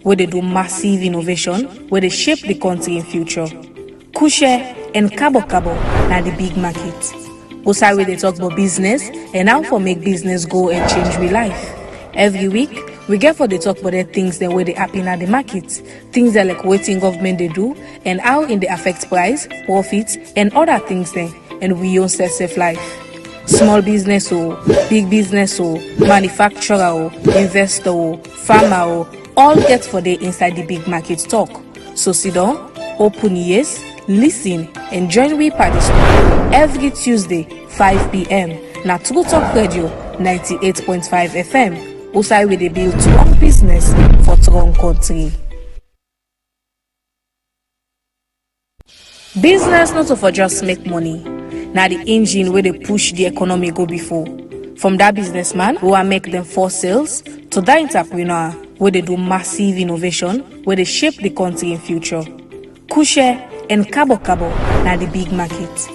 where they do massive innovation, where they shape the country in future. Kushe and Kabo na the big market. Also where they talk about business and how for make business go and change we life. Every week, we get for the talk about the things that where they happen at the market, things that like waiting government they do, and how in they affect price, profits, and other things then, and we own safe life. Small business or big business or manufacturer or investor or farmer or all get for the inside the big market talk. So sit down, open ears, listen, and join we participate every Tuesday 5 p.m. na True Talk Radio 98.5 FM. Also with the build strong business for strong country. Business not for just make money. Now the engine where they push the economy go before. From that businessman who will make them for sales to that entrepreneur where they do massive innovation, where they shape the country in future. Kushe and Kabo na the big market.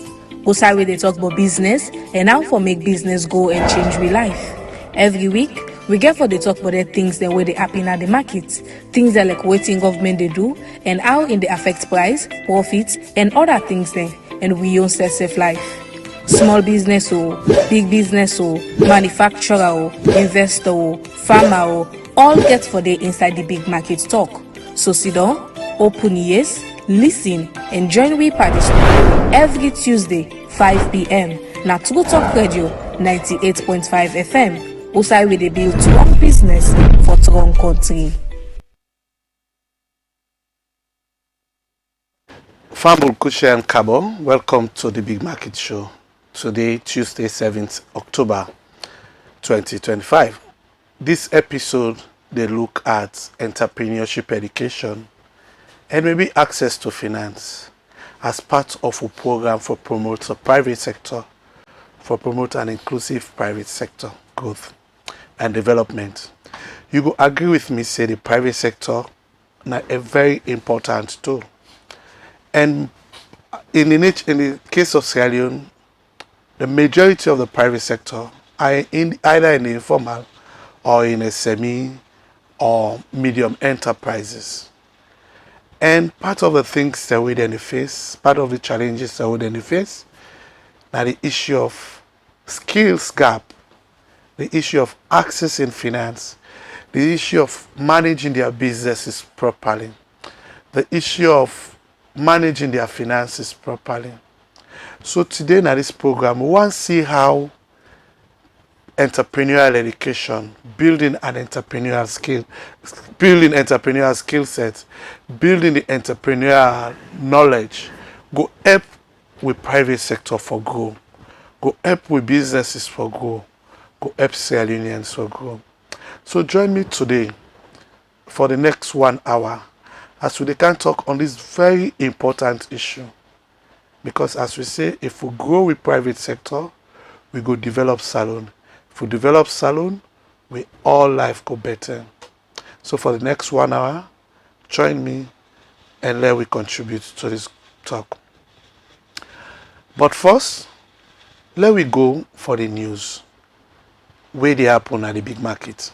Also where they talk about business and how for make business go and change we life. Every week, we get for the talk about the things that where they happen at the market, things that like waiting government they do, and how in they affect price, profits, and other things then, and we own safe life. Small business or big business or manufacturer or investor or farmer or all get for the inside the big market talk. So sit down, open ears, listen, and join we participate every Tuesday 5 p.m. na True Talk Radio 98.5 FM. Also with they build strong business for strong country. Fambul Kushe and Kabo, welcome to the Big Market Show. Today, Tuesday, 7th October 2025. This episode, they look at entrepreneurship education and maybe access to finance as part of a program for promote the private sector, for promote an inclusive private sector growth and development. You will agree with me, say the private sector is a very important tool. And in the case of Sierra Leone, the majority of the private sector are either in the informal or in a semi or medium enterprises. And part of the things that we then face, part of the challenges that we then face, now the issue of skills gap, the issue of accessing finance, the issue of managing their businesses properly, the issue of managing their finances properly. So today in this program, we want to see how entrepreneurial education, building entrepreneurial skill sets, building the entrepreneurial knowledge, go help with private sector for grow, go help with businesses for grow, go help Sierra Leoneans for grow. So join me today for the next 1 hour as we can talk on this very important issue. Because as we say, if we grow with private sector, we go develop salon. If we develop salon, we all life go better. So for the next 1 hour, join me and let we contribute to this talk. But first, let we go for the news. Where they happen at the big market.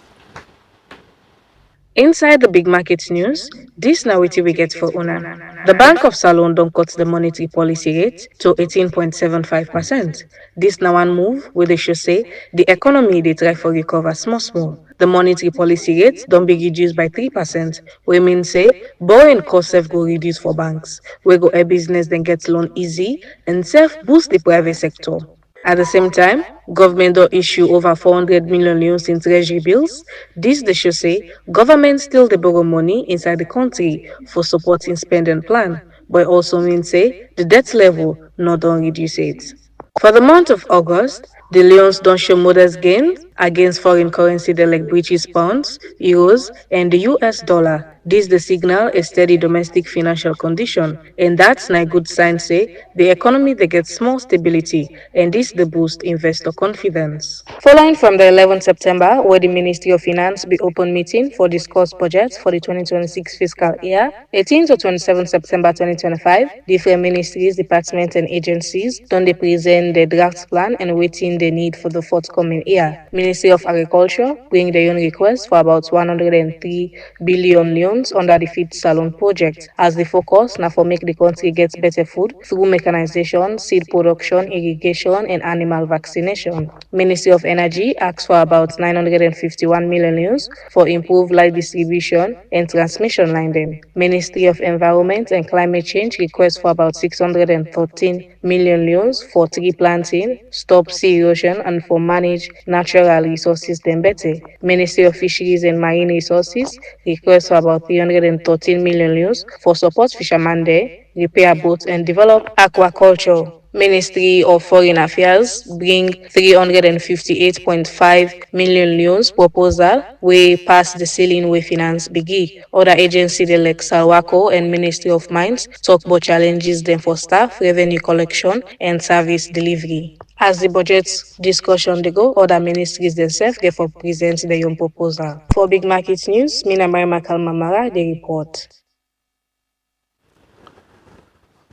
Inside the big market news, this now wetin we get for una. The Bank of Salon don't cut the monetary policy rate to 18.75%. This now one move where they should say the economy they try for recover small. The monetary policy rate don't be reduced by 3%. We mean say borrowing cost self go reduce for banks. We go a business then get loan easy and self boost the private sector. At the same time, government don't issue over 400 million loans in treasury bills. This they should say government still they borrow money inside the country for supporting spending plan, but also means say the debt level not don't reduce it. For the month of August, the loans don't show modest gains against foreign currency like British pounds, euros, and the US dollar. This the signal a steady domestic financial condition, and that's not a good sign say the economy they get small stability, and this the boost investor confidence. Following from the 11th September, where the Ministry of Finance be open meeting for discuss budget for the 2026 fiscal year, 18th to 27th September 2025, different ministries, departments, and agencies don't they present the draft plan and waiting meeting the need for the forthcoming year. Ministry of Agriculture bring their own request for about 103 billion loans under the Feed Salon project, as the focus now for make the country get better food through mechanization, seed production, irrigation, and animal vaccination. Ministry of Energy asks for about 951 million euros for improved light distribution and transmission line them. Ministry of Environment and Climate Change requests for about 613 million euros for tree planting, stop sea erosion, and for manage natural resources them better. Ministry of Fisheries and Marine Resources requests for about 313 million euros for support fishermen there, repair boats, and develop aquaculture. Ministry of Foreign Affairs bring 358.5 million loans proposal wey pass the ceiling wey finance bigi. Other agency dey like Salwako and Ministry of Mines talk about challenges dem for staff, revenue collection and service delivery. As the budget discussion dey go, other ministries themselves get for present their own proposal. For Big Market News, Mina Marima Kalmamara dey report.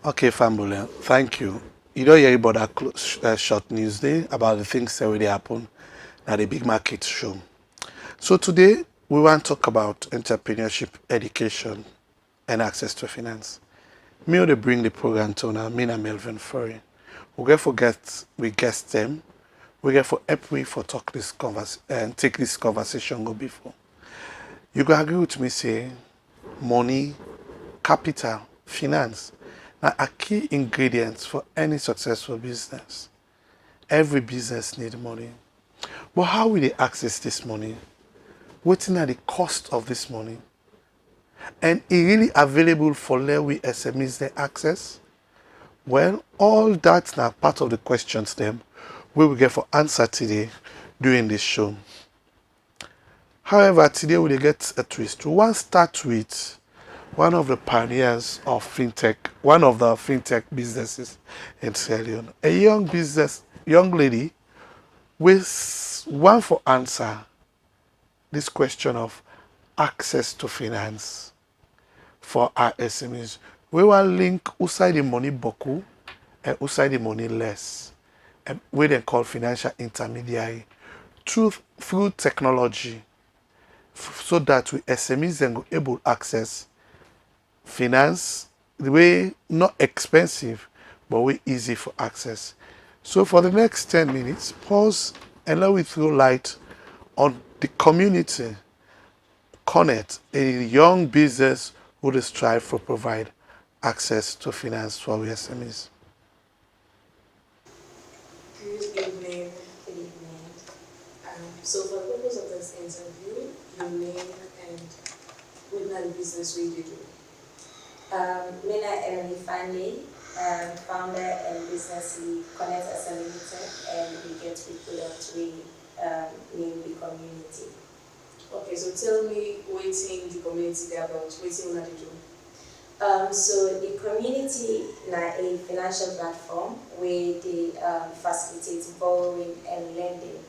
Okay, Fambule, thank you. You don't hear about that short news day about the things that already happen at the Big Market show. So today we want to talk about entrepreneurship, education, and access to finance. Me they bring the program to now, me and Melvin Furry. We get forget we guest them. We get for help we for talk this and take this conversation go before. You go agree with me say money, capital, finance are key ingredients for any successful business. Every business needs money. But how will they access this money? What's the cost of this money? And it really available for we SMEs the access? Well, all that's now part of the questions them we will get for answer today during this show. However, today we will get a twist. We want to start with one of the pioneers of fintech, one of the fintech businesses in Sierra Leone. A young lady with one for answer this question of access to finance for our SMEs. We will link who side the money boku and who side the money less. And we then call financial intermediary through technology so that we SMEs then go able access finance the way not expensive but way easy for access. So for the next 10 minutes, pause and let me throw light on the community connect a young business who will strive for provide access to finance for our SMEs. Good evening. Good evening. So for the purpose of this interview, your name and what kind of business will you do? Mina Emily Fanley, founder and business lead Connect as a Limited, and we get we product we name the community. Okay, so tell me what in the community they about, what you want to do? So the community na a financial platform where they facilitate borrowing and lending.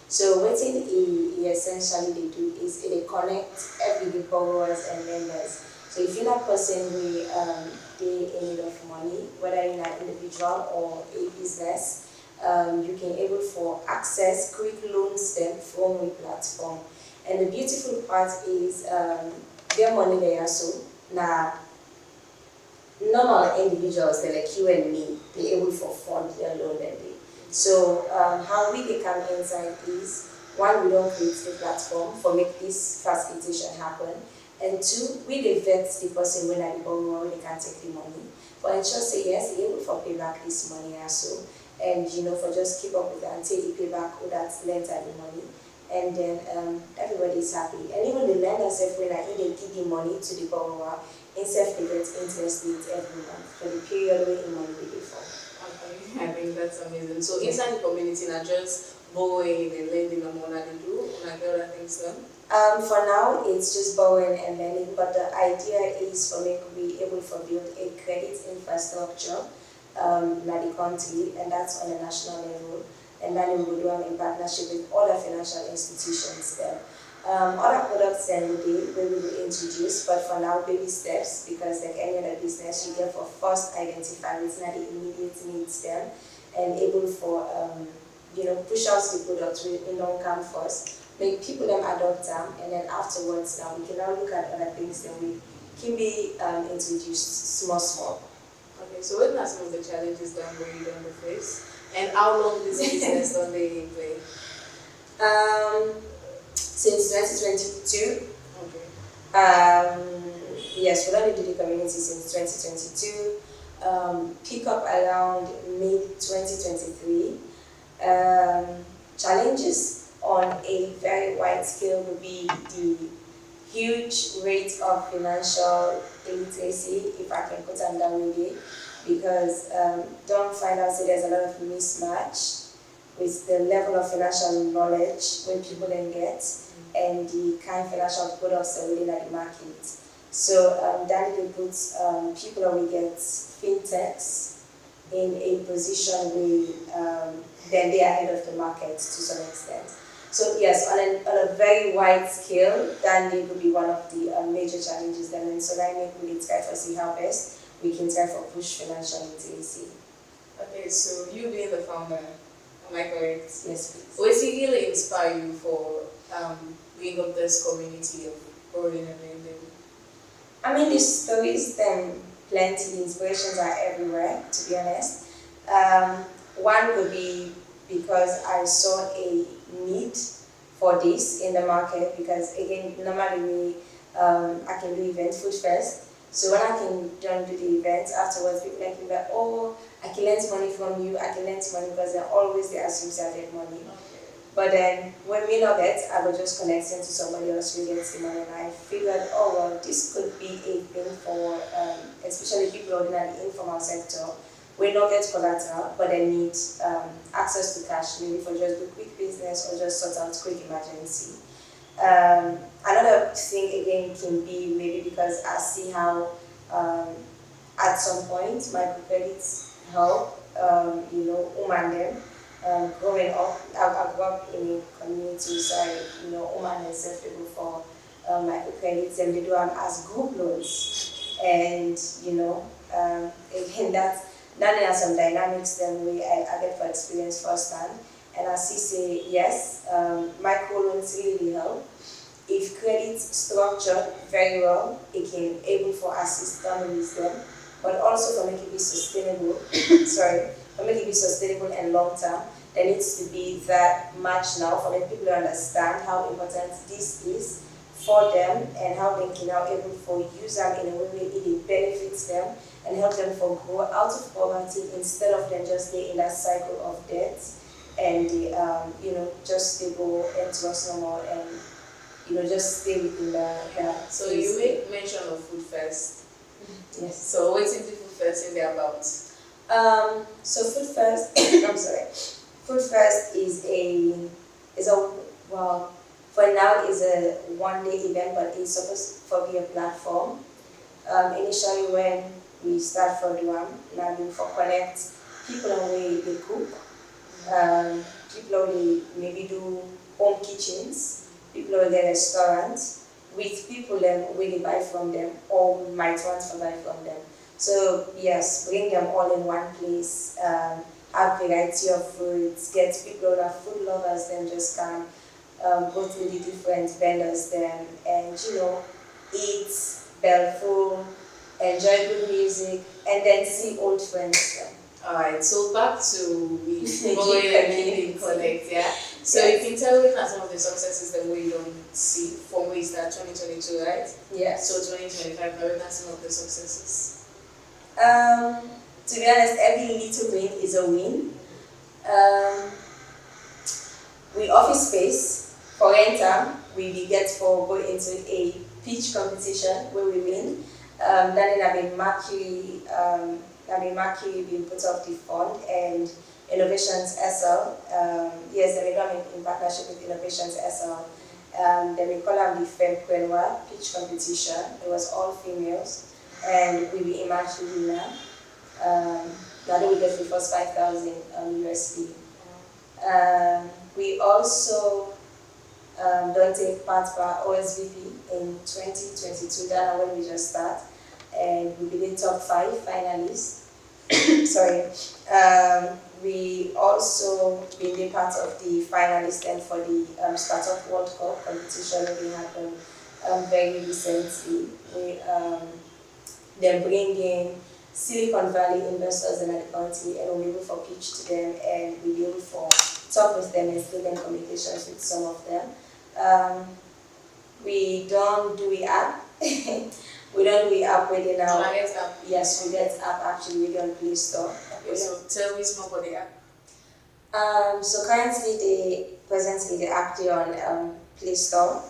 So what essentially they do is they connect everyday borrowers and lenders. So if you're a person who they in need of money, whether you're an individual or a business, you can able for access quick loans them from the platform. And the beautiful part is their money they are so now normal individuals they like you and me, they able for fund their loan and they. So how we they come inside is one, we don't create the platform for make this facilitation happen. And two, we they vet the person when I borrow when they can take the money. But ensure say yes, they able for pay back this money also. And for just keep up with that until you pay back all that lent the money. And then everybody is happy. And even the lenders when they give the money to the borrower, instead they get interest rates every month for the period where the money will be for. Okay, I think that's amazing. So inside the community, not just borrowing and lending and what they do, like other things done? For now, it's just borrowing and lending, but the idea is for me to be able to build a credit infrastructure in the country, and that's on a national level. And then we will do in partnership with other financial institutions there. Other products then we will introduce, but for now, baby steps, because like any other business, you get for first identify what's not the immediate needs there, and able for push out the product in non-cam first, make people them adopt them, and then afterwards now we can now look at other things that we can be introduced small. Okay, so what are some of the challenges that we don't face, and how long this business don't they play? Since 2022. Okay. Yes, we only did the community since 2022. Pick up around mid 2023. Challenges on a very wide scale would be the huge rate of financial illiteracy, if I can put it that way, because don't find out that there's a lot of mismatch with the level of financial knowledge when people then get and the kind of financial products that are within the market. So that it puts people that we get fintechs in a position where then they are ahead of the market to some extent. So yes, on a very wide scale, then it would be one of the major challenges. Then, so I think we try to see how best we can try to push financial literacy. Okay, so you being the founder, am I correct? Yes, please. What really inspire you for being of this community of borrowing and lending? I mean, the stories, them plenty, the inspirations are everywhere, to be honest. One would be because I saw a need for this in the market, because again, normally I can do event food first. So when I can don't do the events afterwards, people like me, oh, I can lend money from you, I can lend money, because they're always they assume I get money. But then when me not get, I will just connect them to somebody else who gets the money. And I figured, oh well, this could be a thing for especially people in the informal sector. We not get collateral, but they need access to cash, maybe for just do quick business or just sort out quick emergency. Another thing again can be maybe because I see how at some point microcredits help, woman them. Growing up, I grew up in a community, so women are susceptible for microcredits, and they do them as group loans. And again, that there are some dynamics then we I get for experience firsthand, and I see say yes, micro loans really help. If credit structured very well, it can able for assist families them, but also for make it be sustainable. For make it be sustainable and long term, there needs to be that match now for the people to understand how important this is for them and how they can now able for use them in a way where it benefits them and help them for grow out of poverty instead of them just stay in that cycle of debt and they, just they go into us no more and just stay within the So you make mention of food first. Yes. So what's in the food first in there about? So food first I'm sorry. Food first is a well, for now is a one-day event, but it's supposed to be a platform. Initially when we start for Duam, now we for connect people on way they cook, people who maybe do home kitchens, people who their restaurants, with people where they buy from them or might want to buy from them. So yes, bring them all in one place, have variety of foods, get people who are food lovers, then just come, go through the different vendors then, and eat, full, enjoy good music, and then see old friends then. Alright, so back to the borrowing and lending connect, yeah? So you can tell me some of the successes that we don't see from where we start 2022, right? Yeah. So 2025, now we some of the successes. To be honest, every little win is a win. We offer space for renter. We get for go into a pitch competition where we win. Then I've been Mercury being put off the fund and Innovations SL. Yes, they done in partnership with Innovations SL. Then we call them the Fempreneur pitch competition. It was all females, and we emerged the winner. Now we get the first 5,000 USD. We also don't take part by OSVP in 2022. That's when we just start, and we be the top 5 finalists. Sorry. we also been a part of the finalist and for the Startup World Cup competition we happened very recently. They bring in Silicon Valley investors in the country and we'll be able to pitch to them and we'll be able to talk with them and stay in communications with some of them. Um, we don't do the app. We don't do the app within our. App. Yes, we get app actually within on Play Store. Okay, so tell me more about the app. So currently presently the app they on Play Store,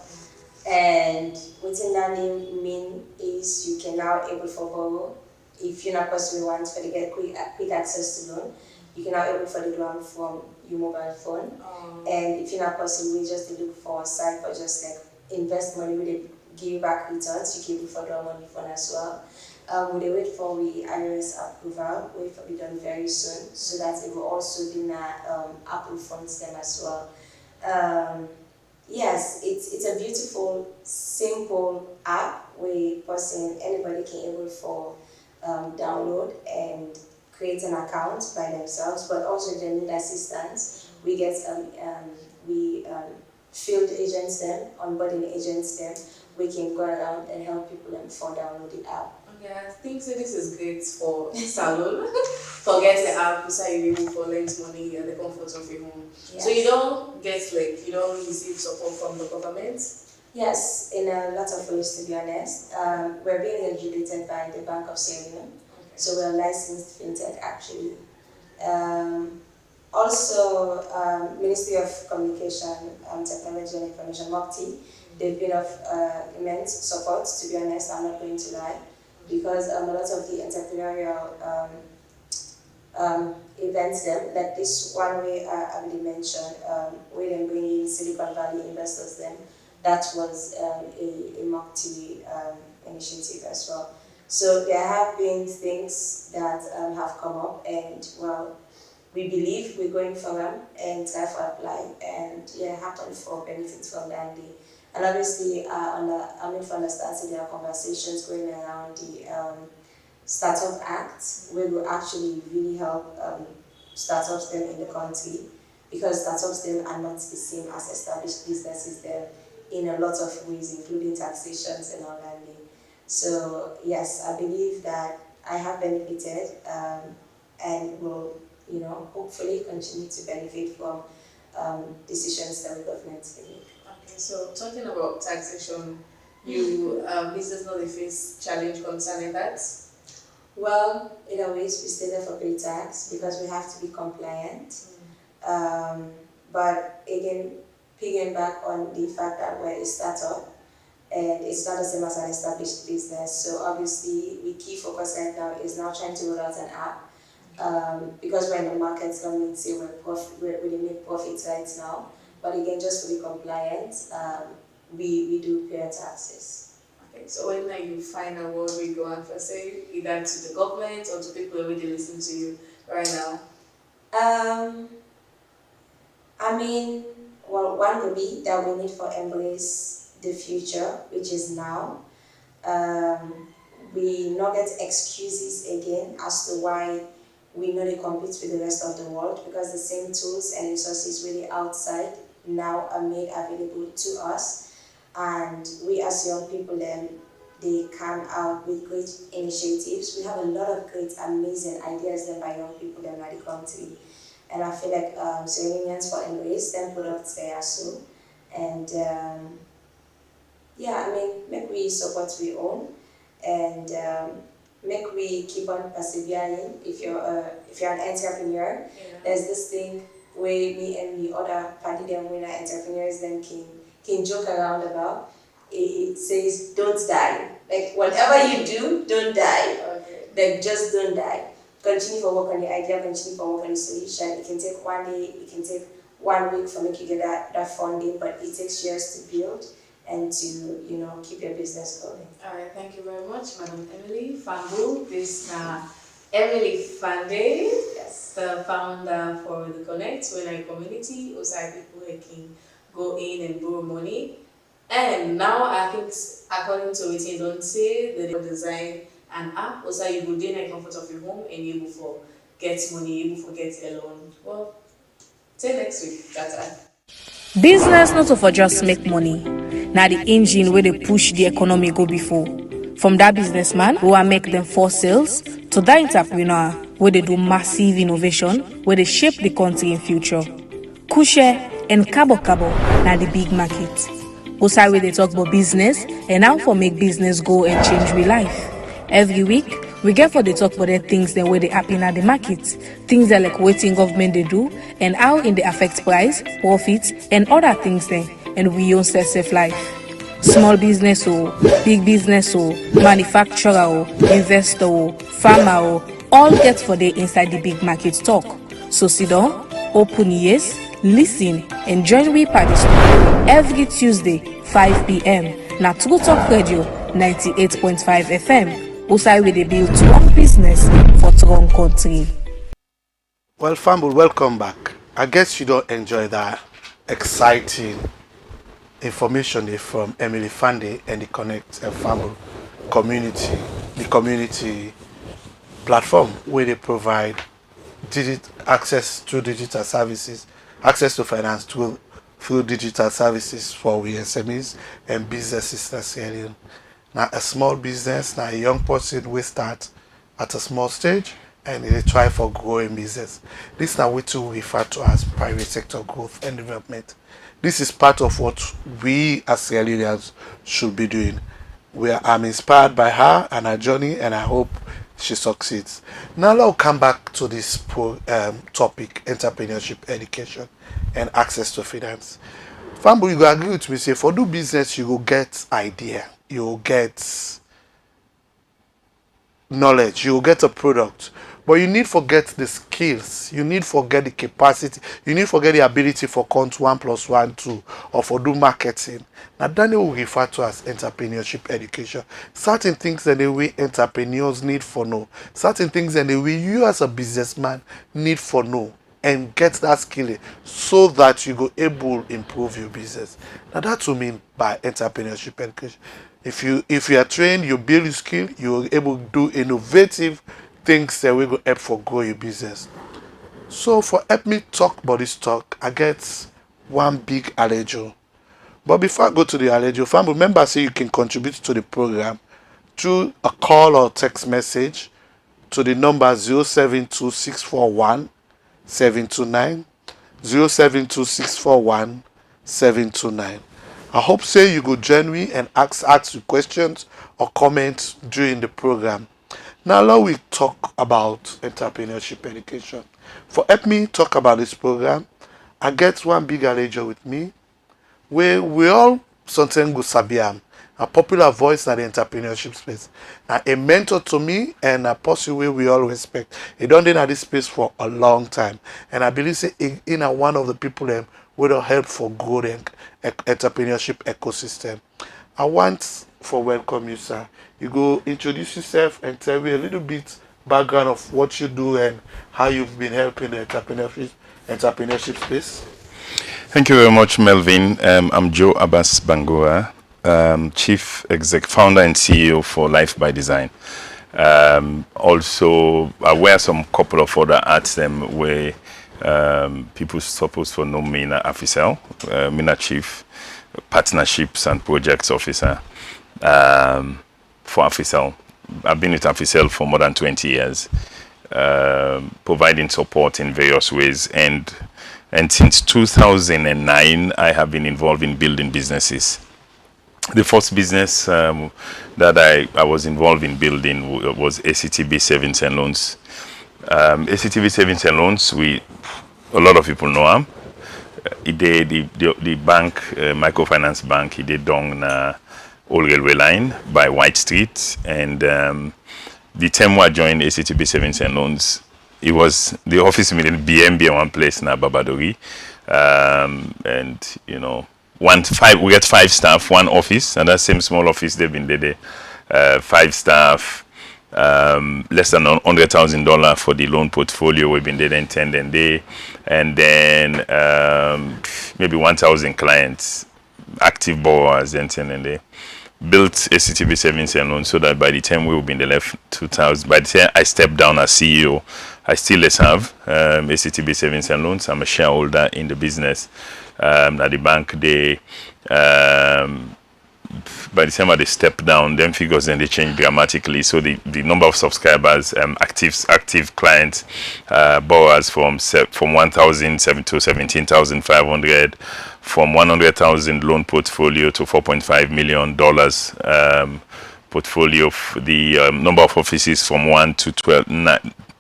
and within that name mean is you can now able for borrow if you're not personally want for to get quick access to loan. You can now able for the loan from your mobile phone, and if you're not personally we just look for a site for just like invest money with it give back returns. You can look for the money fund as well. We wait for the IRS approval, wait for it done very soon, so that it will also be Apple funds them as well. Yes, it's a beautiful, simple app where anybody can able for download and create an account by themselves, but also if they need assistance, we get field agents them, onboarding agents them, we can go around and help people for download the app. Okay, I think so this is great for salon. Forget the app, so you able for lend money and the comfort of your home. Yes. So you don't receive support from the government? Yes, in a lot of ways to be honest. We're being regulated by the Bank of Sierra, so we're licensed fintech actually. Also, Ministry of Communication, Technology and Information, Makit, they've been of immense support, to be honest, I'm not going to lie, because a lot of the entrepreneurial events them, like this one way I already mentioned, where they bring in Silicon Valley investors them, that was a Makit initiative as well. So there have been things that have come up and well, we believe we're going for them and try to apply and happen for benefits from that day. And obviously, for understanding there are conversations going around the Startup Act, where will actually really help startups them in the country, because startups them are not the same as established businesses there in a lot of ways, including taxations and all that. So yes, I believe that I have benefited and will hopefully continue to benefit from decisions that the government take. Okay, so talking about taxation, you business not face challenge concerning that? Well, in a ways, we still have to pay tax because we have to be compliant. But again, picking back on the fact that we're a startup and it's not the same as an established business. So obviously, we key focus right now is now trying to roll out an app. Because we're in the market, so we say we make profits right now. But again, just for the compliance, we do pay taxes. Okay, so when you find out what we go and say, either to the government or to people already listening to you right now? One would be that we need to embrace the future, which is now. We not get excuses again as to why we know they compete with the rest of the world, because the same tools and resources really outside now are made available to us, and we as young people then they come out with great initiatives. We have a lot of great amazing ideas then by young people in the country, and I feel like Serenians for embrace them products there so, and make we support we own and make we keep on persevering. If you're an entrepreneur, there's this thing where me and the other party them when are entrepreneurs then can joke around about. It says don't die. Like whatever you do, don't die. Okay. Like just don't die. Continue to work on the idea, continue to work on the solution. It can take 1 day, it can take 1 week for making you get that funding, but it takes years to build and to keep your business going. All right, thank you very much, Madam Emily Fambu. This is Emily Fande, Yes. the founder for the Connect when a community outside people who can go in and borrow money. And now I think according to what you don't say, they design an app also you go in the comfort of your home and able for get money, able to get a loan. Well, till next week, Tata. Business not to for just make money. Now the engine where they push the economy go before. From that businessman who will make them for sales to that entrepreneur where they do massive innovation, where they shape the country in future. Kushe and Kabo Kabo now the big market. Outside where they talk about business and how for make business go and change real life. Every week, we get for the talk about the things that where they happen at the market, things that like waiting government they do, and how in they affect price, profits, and other things then, and we own safe life. Small business or big business or manufacturer or investor or farmer or all get for the inside the big market talk. So sit down, open ears, listen, and join we participate every Tuesday 5 p.m. na True Talk Radio 98.5 FM. Also, we dey build strong business for strong country. Well, Fambul, welcome back. I guess you don't enjoy that exciting information from Emily Fande and the Connect and Fambul community, the community platform where they provide access to digital services, access to finance through digital services for we SMEs and businesses that's here. Now a small business, now a young person will start at a small stage and they try for growing business. This is now what we refer to as private sector growth and development. This is part of what we as Sierra Leoneans should be doing. I'm inspired by her and her journey, and I hope she succeeds. Now I'll come back to this topic, entrepreneurship, education, and access to finance. Fambu, you go agree with me, say for do business, you will get idea, you will get knowledge, you will get a product. But you need to get the skills, you need to get the capacity, you need to get the ability for count 1 + 1 2 or for do marketing. Now Daniel will refer to as entrepreneurship education. Certain things that the way entrepreneurs need for know, certain things that the way you as a businessman need for know and get that skill so that you go able to improve your business. Now that's what I mean by entrepreneurship education. If you are trained, you build your skill, you're able to do innovative things that will go help for grow your business. So for help me talk about this talk, I get one big allejo. But before I go to the allejo, family remember say you can contribute to the program through a call or text message to the number 072641 729 072641 729. I hope say you go join me and ask you questions or comments during the program. Now we talk about entrepreneurship education. For help me talk about this program, I get one big alleger with me where we all sometimes go sabiam, a popular voice in the entrepreneurship space. Now a mentor to me and a person we all respect. He done in this space for a long time. And I believe say in one of the people will help for growing entrepreneurship ecosystem. I want for welcome you, sir. You go introduce yourself and tell me a little bit background of what you do and how you've been helping the entrepreneurship space. Thank you very much, Melvin. I'm Joe Abbas Bangura, Chief Exec, Founder and CEO for Life by Design. Also, I wear some couple of other hats where people supposed to know me in officer, me Chief Partnerships and Projects Officer for Official. I've been with Official for more than 20 years, providing support in various ways. And since 2009, I have been involved in building businesses. The first business that I was involved in building was ACTB Savings and Loans. ACTB Savings and Loans, a lot of people know him. The bank, microfinance bank, he did down Old Railway Line by White Street. And the time I joined ACTB Savings and Loans, it was the office in BMB in one place now, Babadori. And you know, we get 5 staff, 1 office, and that same small office they've been there. 5 staff, less than $100,000 for the loan portfolio. We've been there in 10 and day, and then maybe 1,000 clients, active borrowers, and 10 and day. Built ACTB Savings and Loans so that by the time we will be in the left 2000, by the time I stepped down as CEO, I still serve ACTB Savings and Loans. I'm a shareholder in the business. At the bank, they by the time they step down, then figures then they change dramatically. So the number of subscribers, active clients, borrowers from 1,000 to 17,500, from 100,000 loan portfolio to $4.5 million portfolio. The number of offices from 1 to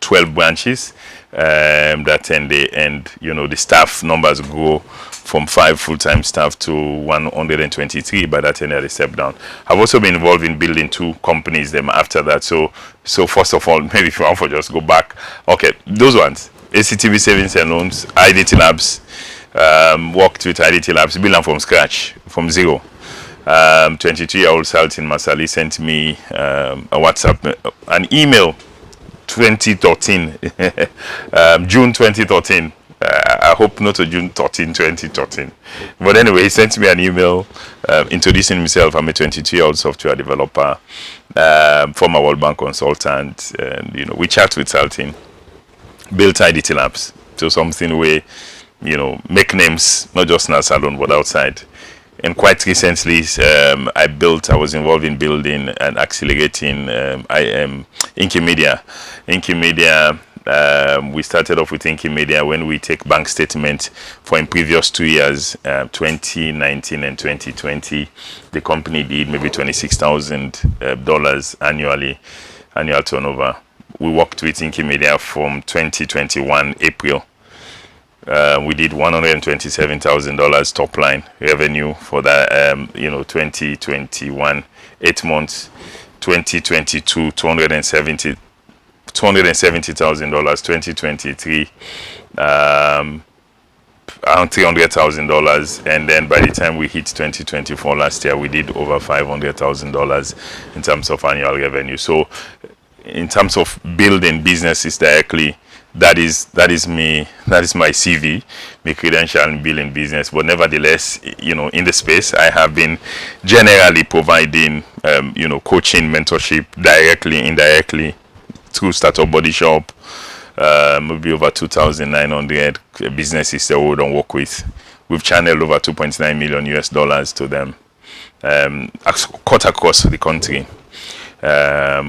12 branches that and the staff numbers grow from 5 full-time staff to 123 by that time they step down. I've also been involved in building 2 companies them after that. So first of all, maybe if you want to just go back, okay, those ones, ACTV Savings and Loans, IDT Labs, worked with IDT Labs, built them from scratch, from zero. 22-year-old Saltin Masali sent me a WhatsApp, an email, 2013, June 2013. I hope not to June 13, 2013. But anyway, he sent me an email introducing himself. I'm a 22-year-old software developer, former World Bank consultant. And, we chat with Saltin, built IDT Labs. So something where, make names, not just in our salon, but outside. And quite recently, I was involved in building and accelerating Inky Media. We started off with Inky Media when we take bank statement for in previous 2 years, 2019 and 2020. The company did maybe $26,000 annual turnover. We worked with Inky Media from 2021 April. We did $127,000 top line revenue for that, 2021, 8 months, 2022, $270,000, 2023, around $300,000, and then by the time we hit 2024 last year, we did over $500,000 in terms of annual revenue. So in terms of building businesses directly, that is me, that is my CV, my credential in building business. But nevertheless, in the space, I have been generally providing coaching, mentorship, directly, indirectly, through Startup Body Shop. Maybe over 2,900 businesses that we don't work with. We've channeled over $2.9 million to them, cut across the country.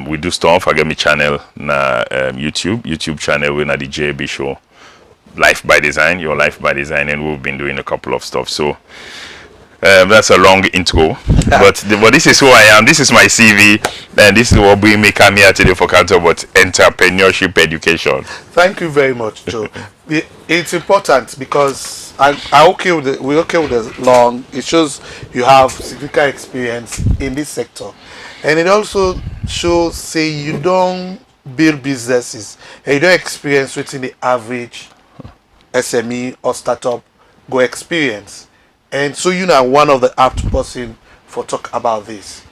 We do stuff. I get me channel na YouTube channel with the JB show, Life by Design, Your Life by Design, and we've been doing a couple of stuff. So that's a long intro, but this is who I am. This is my CV, and this is what bring me come here today for Cantor about entrepreneurship education. Thank you very much, Joe. It's important because we're okay with the long. It shows you have significant experience in this sector, and it also shows say you don't build businesses and you don't experience within the average SME or startup go experience. And so you are one of the apt person for talk about this.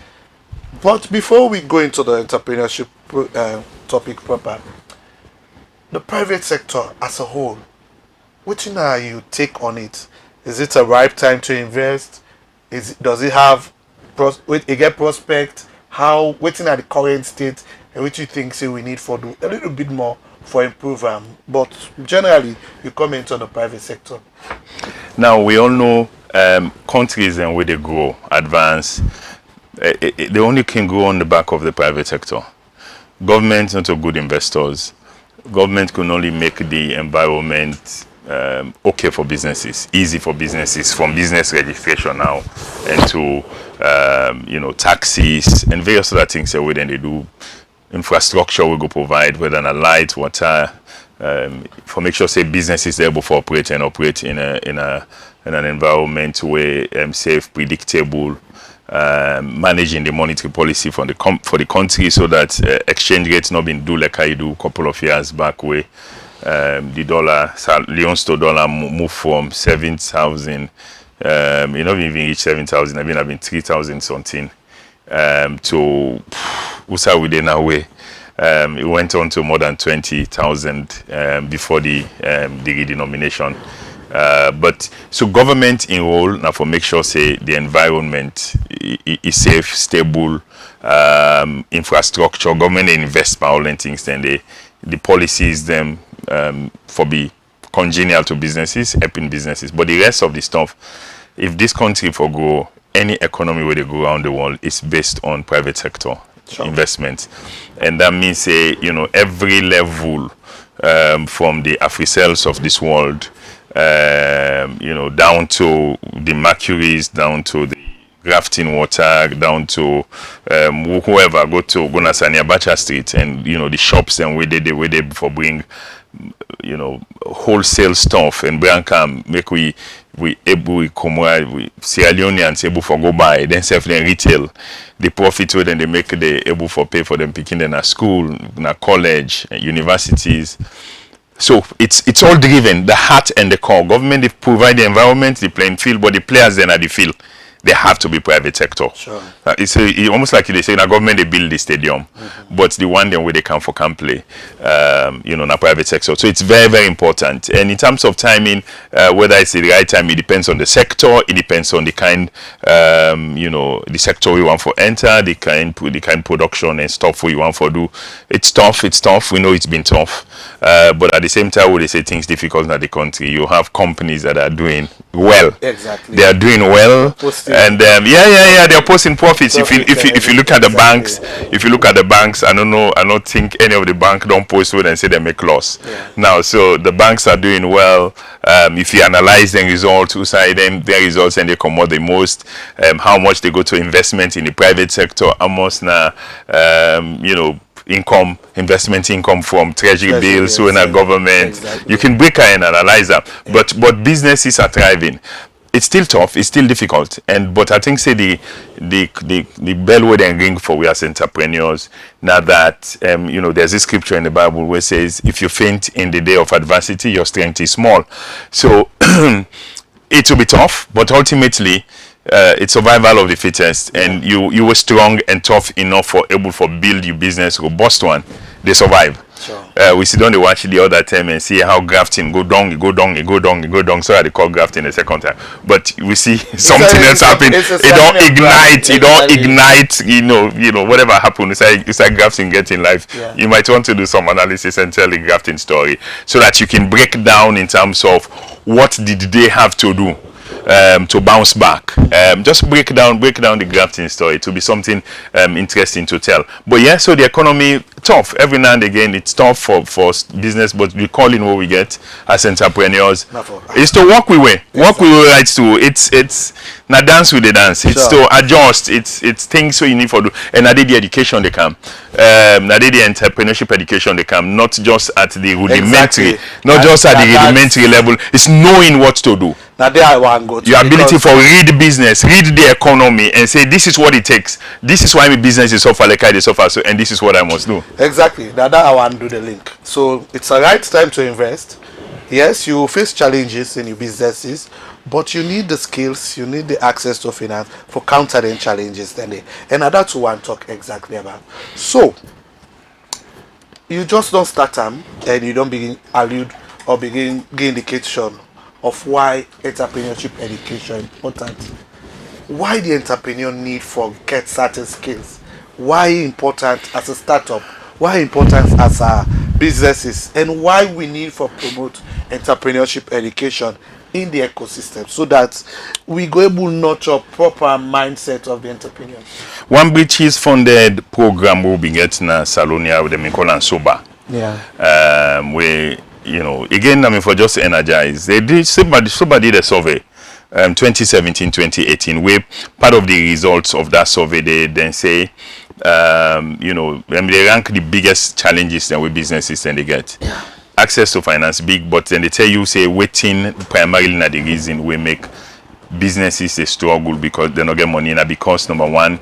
But before we go into the entrepreneurship topic proper, the private sector as a whole, what you take on it? Is it a ripe time to invest? Does it have prospect? How waiting at the current state and what you think say we need for do a little bit more for improvement? But generally you comment on the private sector. Now we all know countries and where they grow, advance, they only can grow on the back of the private sector. Government not a good investors. Government can only make the environment okay for businesses, easy for businesses, from business registration now and to taxes and various other things that way then they do. Infrastructure we go provide, whether a light, water, for make sure say businesses are able to operate in an environment where safe, predictable, managing the monetary policy for the country so that exchange rates not been do like I do a couple of years back where the dollar, Leon's to dollar move from 7,000, not even reach 7,000. I mean, I've been 3,000 something to what's how we did now way. It went on to more than 20,000 before the redenomination. But so government in role now for make sure say the environment is safe, stable, infrastructure, government invest by all and things, then the policies them for be congenial to businesses, helping businesses. But the rest of the stuff, if this country for go, any economy where they go around the world is based on private sector investment. And that means say, every level from the Africells of this world, down to the Mercuries, down to the grafting water, down to whoever go to Gonasani Abacha Street, and the shops and where they for bring wholesale stuff and Brancam make we come we Sierra Leoneans able for go buy, then sell them retail. The profit where then they make they able for pay for them picking them at school, na college, universities. So it's all driven, the heart and the core. Government they provide the environment, the playing field, but the players then at the field, they have to be private sector. Sure. It's almost like they say, na government they build the stadium, but the one then where they come for can play, na private sector. So it's very, very important. And in terms of timing, whether it's the right time, it depends on the sector. It depends on the kind, the sector we want for enter, the kind production and stuff we want for do. It's tough. We know it's been tough. But at the same time, when they say things difficult in the country, you have companies that are doing well. Exactly. They are doing well. And they're posting profits. If you look at the banks, I don't think any of the bank don't post with and say they make loss. Now, so the banks are doing well. If you analyze the results, inside them their results and they come out the most, how much they go to investment in the private sector, almost now investment income from treasury bills, so in a government. Exactly. You can break her and analyze that. But businesses are thriving. It's still tough, it's still difficult, but I think say the bell word and ring for we as entrepreneurs now that there's a scripture in the Bible where it says if you faint in the day of adversity, your strength is small. So it will be tough, but ultimately it's survival of the fittest, and you were strong and tough enough for able for build your business robust one. They survive. Sure. We sit down and watch the other time and see how grafting go down. So I call grafting the second time. But we see something else happen. It don't ignite. Whatever happened. It's like grafting getting life. Yeah. You might want to do some analysis and tell the grafting story so that you can break down in terms of what did they have to do to bounce back. Just break down the grafting story to be something interesting to tell. But so the economy tough every now and again. It's tough for business, but we call in what we get as entrepreneurs is to walk we way right to. It's not dance with the dance. It's to adjust. It's things so you need for do. And I did the education they come. I did the entrepreneurship education they come. Not just at the rudimentary, just at the rudimentary level. It's knowing what to do. Now there I want to go to your ability for read the business, read the economy, and say this is what it takes. This is why my business is suffer like I suffer, so and this is what I must do. Exactly. Now that I want to do the link. So it's a right time to invest. Yes, you face challenges in your businesses, but you need the skills, you need the access to finance for countering challenges. And that's what I want to talk exactly about. So you just don't start them and you don't begin allude or begin give indication of why entrepreneurship education is important. Why the entrepreneur need for get certain skills. Why important as a startup. Why important as a businesses. And why we need for promote entrepreneurship education in the ecosystem so that we go able to nurture proper mindset of the entrepreneurs. One British funded program will be getting a Salonia with the call and Soba. Yeah. Where again, for just energize, they did somebody did a survey, 2017-2018, where part of the results of that survey they then say, they rank the biggest challenges that with businesses and they get. Yeah. Access to finance big, but then they tell you say waiting primarily not the reason we make businesses a struggle because they not get money. Now because number one,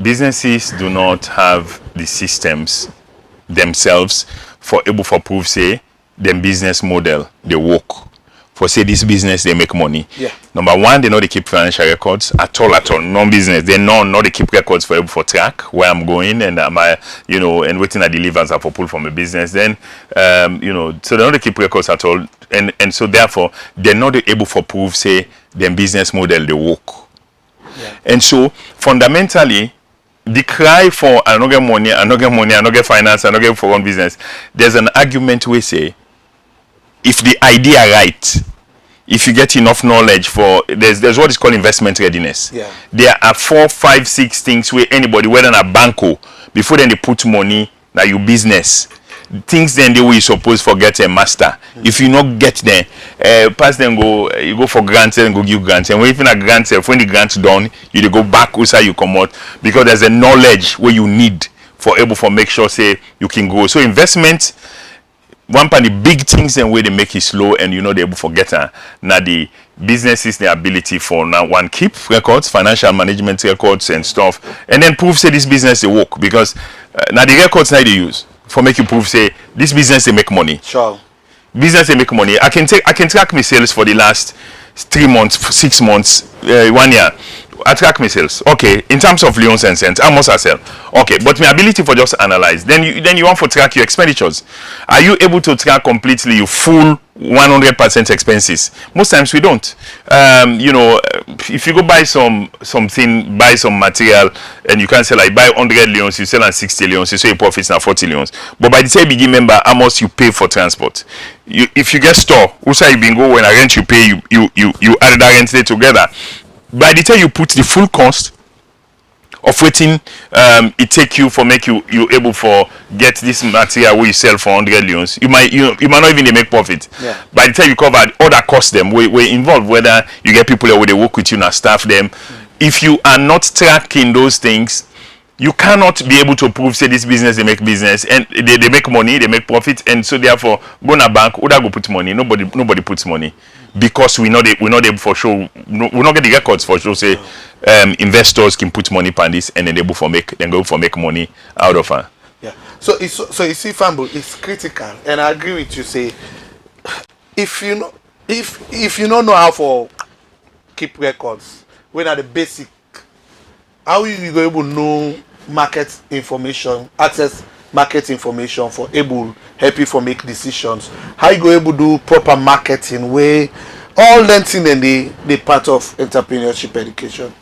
businesses do not have the systems themselves for able for proof say them business model they work for say this business they make money. Yeah. Number one, they know they keep financial records at all. Non-business. They know they keep records for track where I'm going and am I, and waiting at the levers are for pull from a business. Then, so they know they keep records at all, and so therefore they're not able to prove say their business model they work. Yeah. And so fundamentally, the cry for I don't get money, I don't get finance, I don't get for one business. There's an argument we say, if the idea right, if you get enough knowledge for there's what is called investment readiness. Yeah. There are 4, 5, 6 things where anybody, whether in a banco, before then they put money na your business. Things then they will suppose for get a master. If you not get there, pass them you go for grants and go give grants. And when you finish grants, when the grants done, you go back outside you come out because there's a knowledge where you need for able for make sure say you can go. So investment, one part of the big things and where they make it slow and they're able to forget now the businesses the ability for now one keep records, financial management records and stuff, and then prove say this business they work because now the records now they use for make you prove say this business they make money. Sure. Business they make money. I can track my sales for the last 3 months, 6 months, 1 year. I track my sales. Okay, in terms of loans and cents, how much I sell. Okay, but my ability for just analyze. Then you want to track your expenditures. Are you able to track completely your full 100% expenses? Most times we don't. If you go buy something, buy some material, and you can sell like buy 100 leons, you sell on 60 leons, you say your profits now 40 leons. But by the time you begin, remember how much you pay for transport. If you get store, also you been go when I rent you pay, you add that rent there together. By the time you put the full cost of waiting, it take you for make you able for get this material where you sell for 100 leons. You might not even make profit. Yeah. By the time you cover other costs them we involved, whether you get people where they work with you and staff them. If you are not tracking those things, you cannot be able to prove say this business they make business and they make money, they make profit, and so therefore go na bank, who go put money? Nobody puts money. Because we're not able for sure, we not get the records for sure say investors can put money on this and then they go for make money out of her. Yeah. So you see, Famble, it's critical, and I agree with you. Say, if you don't know how to keep records, when are the basic, how you go able to know market information, access market information for able help you for make decisions, how you go able to do proper marketing, where all that thing and the part of entrepreneurship education.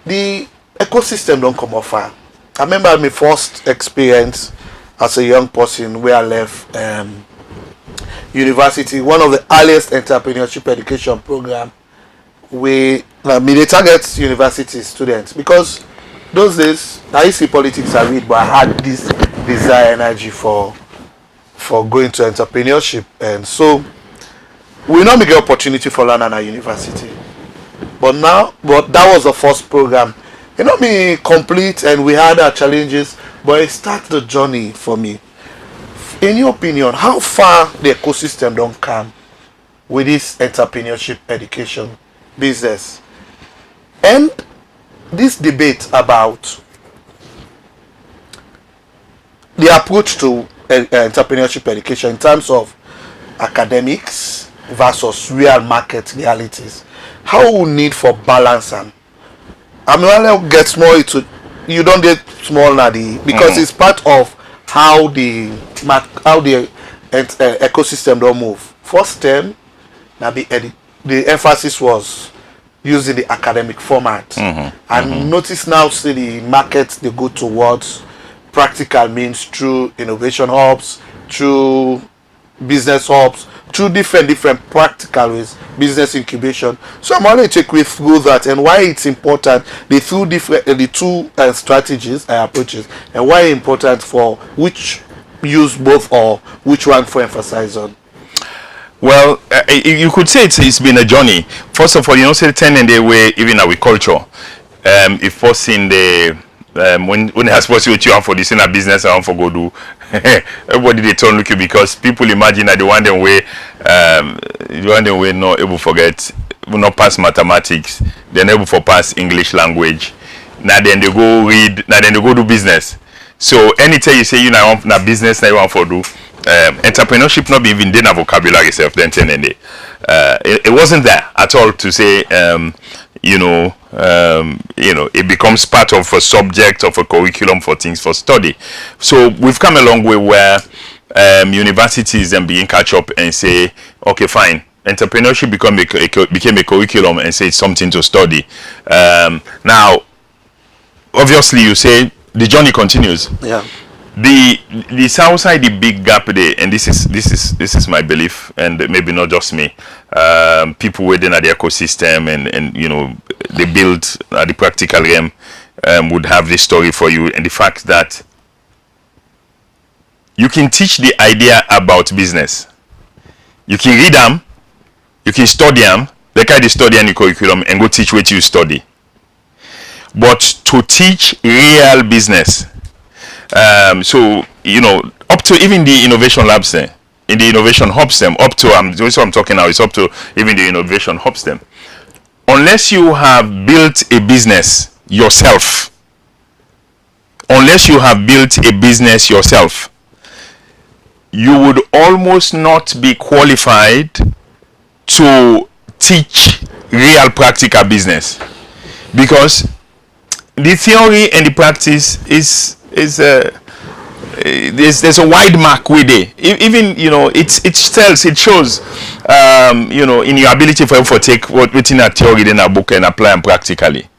The ecosystem don't come off far. I remember my first experience as a young person where I left university, one of the earliest entrepreneurship education program we they target university students, because those days I used to see politics I read, but I had this desire energy for going to entrepreneurship, and so we not get opportunity for learning at university. But that was the first program. Me complete, and we had our challenges, but it started the journey for me. In your opinion, how far the ecosystem don't come with this entrepreneurship education business? And this debate about the approach to entrepreneurship education in terms of academics versus real market realities, how we need for balance, and when get more into, you don't get small now because it's part of how the ecosystem don't move. First term, the emphasis was using the academic format, and notice now see the market they go towards practical means through innovation hubs, through business hubs, through different practical ways, business incubation. So I'm only take you through that and why it's important, the two strategies and approaches, and why it's important for which use both or which one for emphasize on. Well, you could say it's been a journey. First of all, say 10 in the way even our culture. If first in the when it has possibility you want for this in a business I want for go do, everybody they turn look you, because people imagine that the one way not able to forget, will not pass mathematics, they're able to pass English language. Now then they go read, now then they go do business. So anytime you say want na business now you want for do, entrepreneurship not be even in a vocabulary self then it wasn't there at all to say it becomes part of a subject of a curriculum for things for study. So we've come a long way where universities then being catch up and say, okay, fine, entrepreneurship became a curriculum and say it's something to study. Now, obviously, you say the journey continues. Yeah. The south side, the big gap there, and this is my belief, and maybe not just me. People within the ecosystem and they build the practical realm would have this story for you, and the fact that you can teach the idea about business. You can read them, you can study them, they kind of study any curriculum and go teach what you study. But to teach real business, so up to even the innovation labs in the innovation hubs them up to that's what I'm talking now, it's up to even the innovation hubs them. Unless you have built a business yourself, you would almost not be qualified to teach real practical business, because the theory and the practice is there's a wide mark with it. Even it shows in your ability for you to take what within a theory in a book and apply them practically.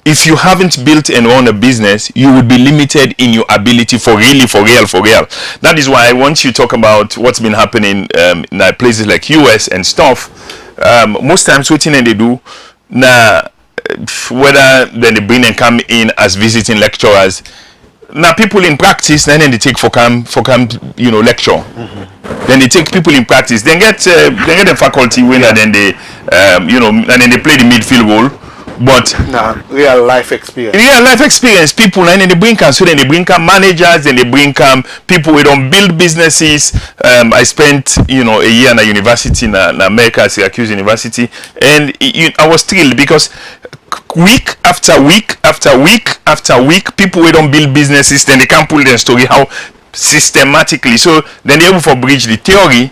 If you haven't built and run a business, you would be limited in your ability for real. That is why once you talk about what's been happening in places like US and stuff, most times what they do now, whether then they bring and come in as visiting lecturers, now people in practice, then they take for come lecture. Then they take people in practice, then get the faculty winner, then they and then they play the midfield role. But real life experience people, and then they bring so then they bring managers, then they bring people who don't build businesses. I spent a year in a university in America, Syracuse University, and I was thrilled because week after week after week after week, people who don't build businesses, then they can pull their story how systematically. So then they're able to bridge the theory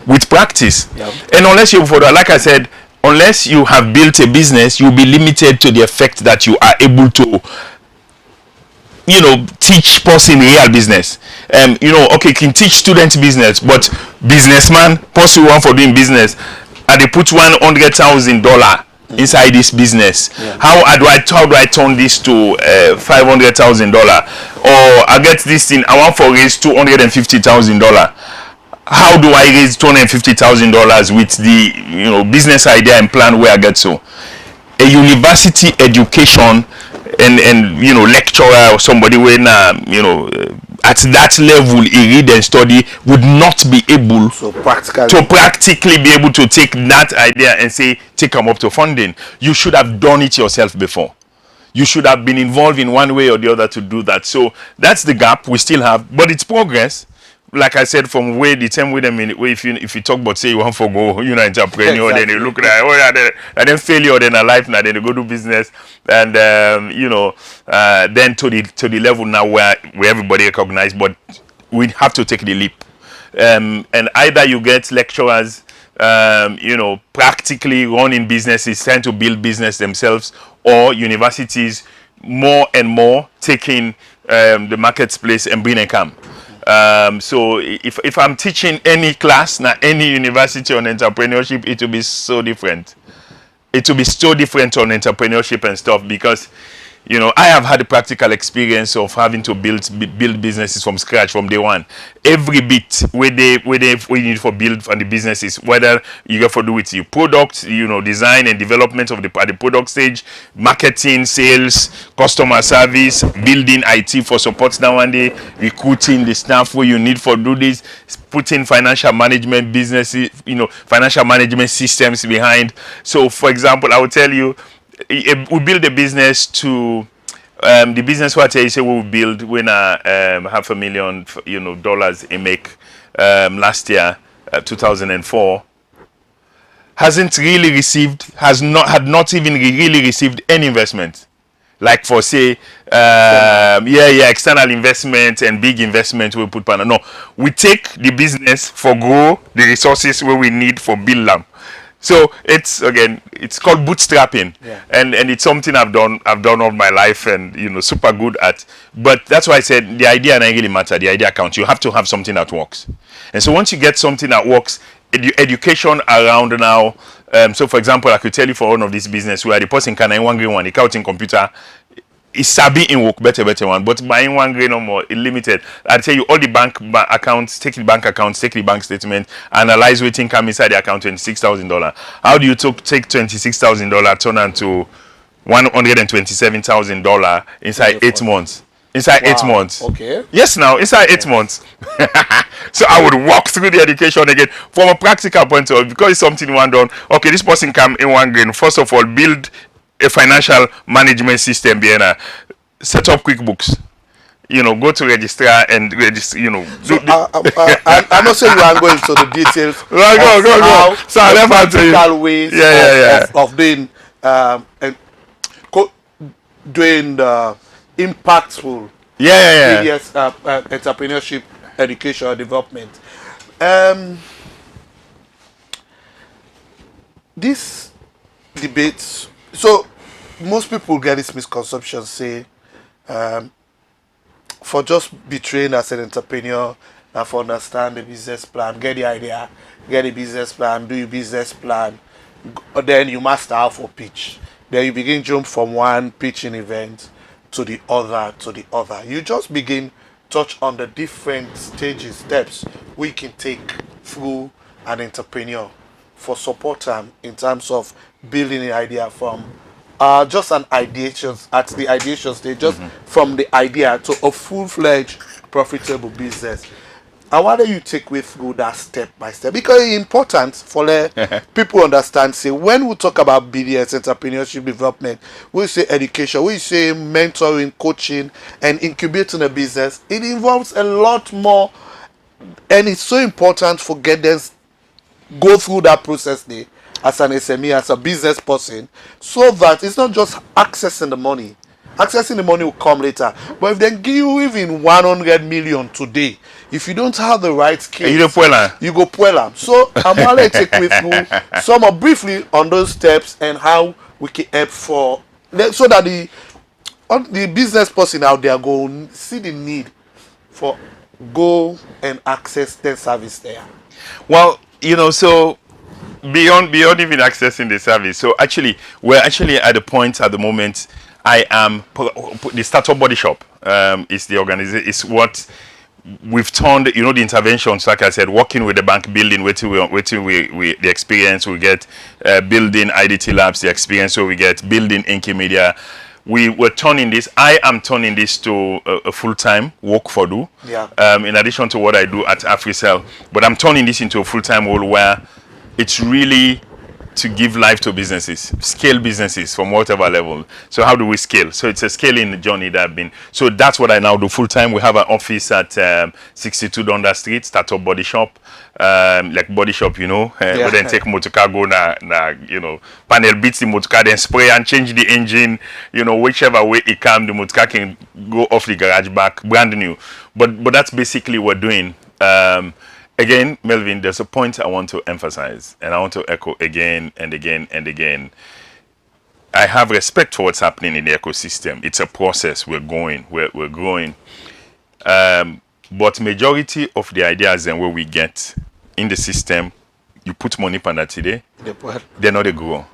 with practice. Yep. And unless you're for that, like I said, unless you have built a business, you'll be limited to the effect that you are able to teach person real business. Okay, you can teach students business, but businessman, person who want for doing business, and they put $100,000 inside this business. Yeah. How do I turn this to $500,000? Or I get this thing, I want for raise $250,000. How do I raise $250,000 with the business idea and plan where I get so? A university education and lecturer or somebody when at that level he read and study would not be able to practically be able to take that idea and say take them up to funding. You should have done it yourself before. You should have been involved in one way or the other to do that. So that's the gap we still have, but it's progress. Like I said, from where the time with them if you talk about say you want to go, entrepreneur, then you look like and then failure, then a life now, then you go do business, and then to the level now where everybody recognize, but we have to take the leap, and either you get lecturers, practically running businesses, trying to build business themselves, or universities more and more taking the marketplace and bring a camp. So if I'm teaching any class now, any university on entrepreneurship, it will be so different. It will be so different on entrepreneurship and stuff, because I have had the practical experience of having to build businesses from scratch from day one. Every bit we need for build on the businesses, whether you get for do with your product, design and development of the product stage, marketing, sales, customer service, building IT for support now one day, recruiting the staff where you need for do this, putting financial management businesses, financial management systems behind. So for example, I will tell you, we build a business to the business what I say we build when $500,000 dollars in make last year 2004 had not even really received any investment, like for say external investment and big investment we put partner. No, we take the business for grow the resources where we need for build them. So it's called bootstrapping, and it's something I've done all my life, and super good at. But that's why I said the idea doesn't really matter. The idea counts. You have to have something that works, and so once you get something that works, education around now. So for example, I could tell you for one of this business where the person can one green one, the counting computer. It's sabi in work better one, but buying one grain or more is limited. I tell you all the bank accounts, take the bank accounts, take the bank statement, analyze what thing come inside the account, $26,000. How do you take $26,000 turn into $127,000 inside 8 months? Inside 8 months. Okay. Yes, now inside 8 months. So I would walk through the education again from a practical point of view, because it's something one done. Okay, this person come in one grain. First of all, build a financial management system behind set up QuickBooks, go to registrar and register, So, I'm not saying you are going into the details. Go. So I left out to you. Ways of doing doing the impactful areas, entrepreneurship, education, development. This debate. So most people get this misconception, say for just be trained as an entrepreneur and for understand the business plan, get the idea, get the business plan, do your business plan, then you master how for pitch. Then you begin jump from one pitching event to the other. You just begin touch on the different steps we can take through an entrepreneur for support them in terms of building an idea from just an ideation at the ideation stage, just from the idea to a full-fledged profitable business. And why don't you take me through that step by step? Because it's important for people understand. Say when we talk about BDS, entrepreneurship development, we say education, we say mentoring, coaching, and incubating a business. It involves a lot more, and it's so important for guidance go through that process there as an SME, as a business person, so that it's not just accessing the money. Accessing the money will come later. But if they give you even 100 million today, if you don't have the right skills, you go puella. So I'm going to take you through some briefly on those steps and how we can help so that the business person out there go see the need for go and access the service there. Well, so beyond even accessing the service, so actually we're actually at the point at the moment. I am the startup body shop. Is the organization, is what we've turned. The interventions, like I said, working with the bank, building waiting we the experience we get, building IDT labs, the experience where we get, building Inky Media. We were turning this. I am turning this to a full-time work for do. Yeah. In addition to what I do at AfriCell, but I'm turning this into a full-time role where it's really to give life to businesses, scale businesses from whatever level. So how do we scale? So it's a scaling journey that I've been. So that's what I now do full time. We have an office at 62 Dundas Street, startup body shop, like body shop, But then take motor car go panel beats the motor car, then spray and change the engine, whichever way it comes, the motor car can go off the garage back, brand new. But that's basically what we're doing. Again, Melvin, there's a point I want to emphasize, and I want to echo again and again and again. I have respect for what's happening in the ecosystem. It's a process. We're growing. But majority of the ideas and where we get in the system, you put money on that today, they're not a grow.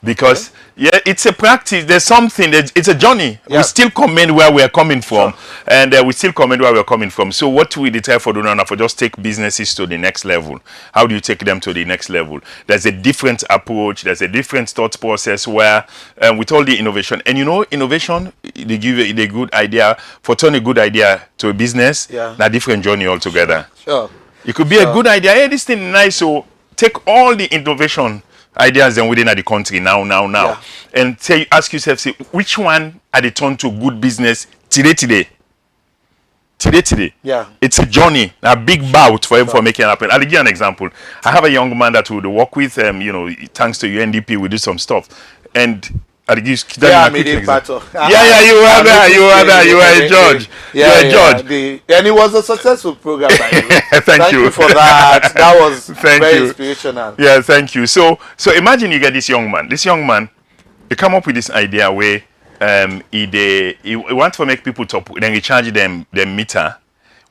Because it's a practice. There's something. It's a journey. Yeah. We still comment where we are coming from, and we still comment where we are coming from. So what we try for doing now for just take businesses to the next level. How do you take them to the next level? There's a different approach. There's a different thought process where with all the innovation, and innovation, they give you the good idea for turning a good idea to a business. Yeah. A different journey altogether. Sure. It could be a good idea. Hey, this thing is nice. So take all the innovation ideas then within the country now, Yeah. and ask yourself, say, which one are they turned to good business today? Yeah. It's a journey, a big bout for him for making it happen. I'll give you an example. I have a young man that would work with, thanks to UNDP, we do some stuff, and Yeah, I made it part of. Yeah, you were there. You were a judge. Yeah, You were a judge. And it was a successful program, by the way. Thank you for that. That was Thank very you. inspirational. Yeah, thank you. So imagine you get this young man. This young man, he come up with this idea where he wants to make people top, then he charge them meter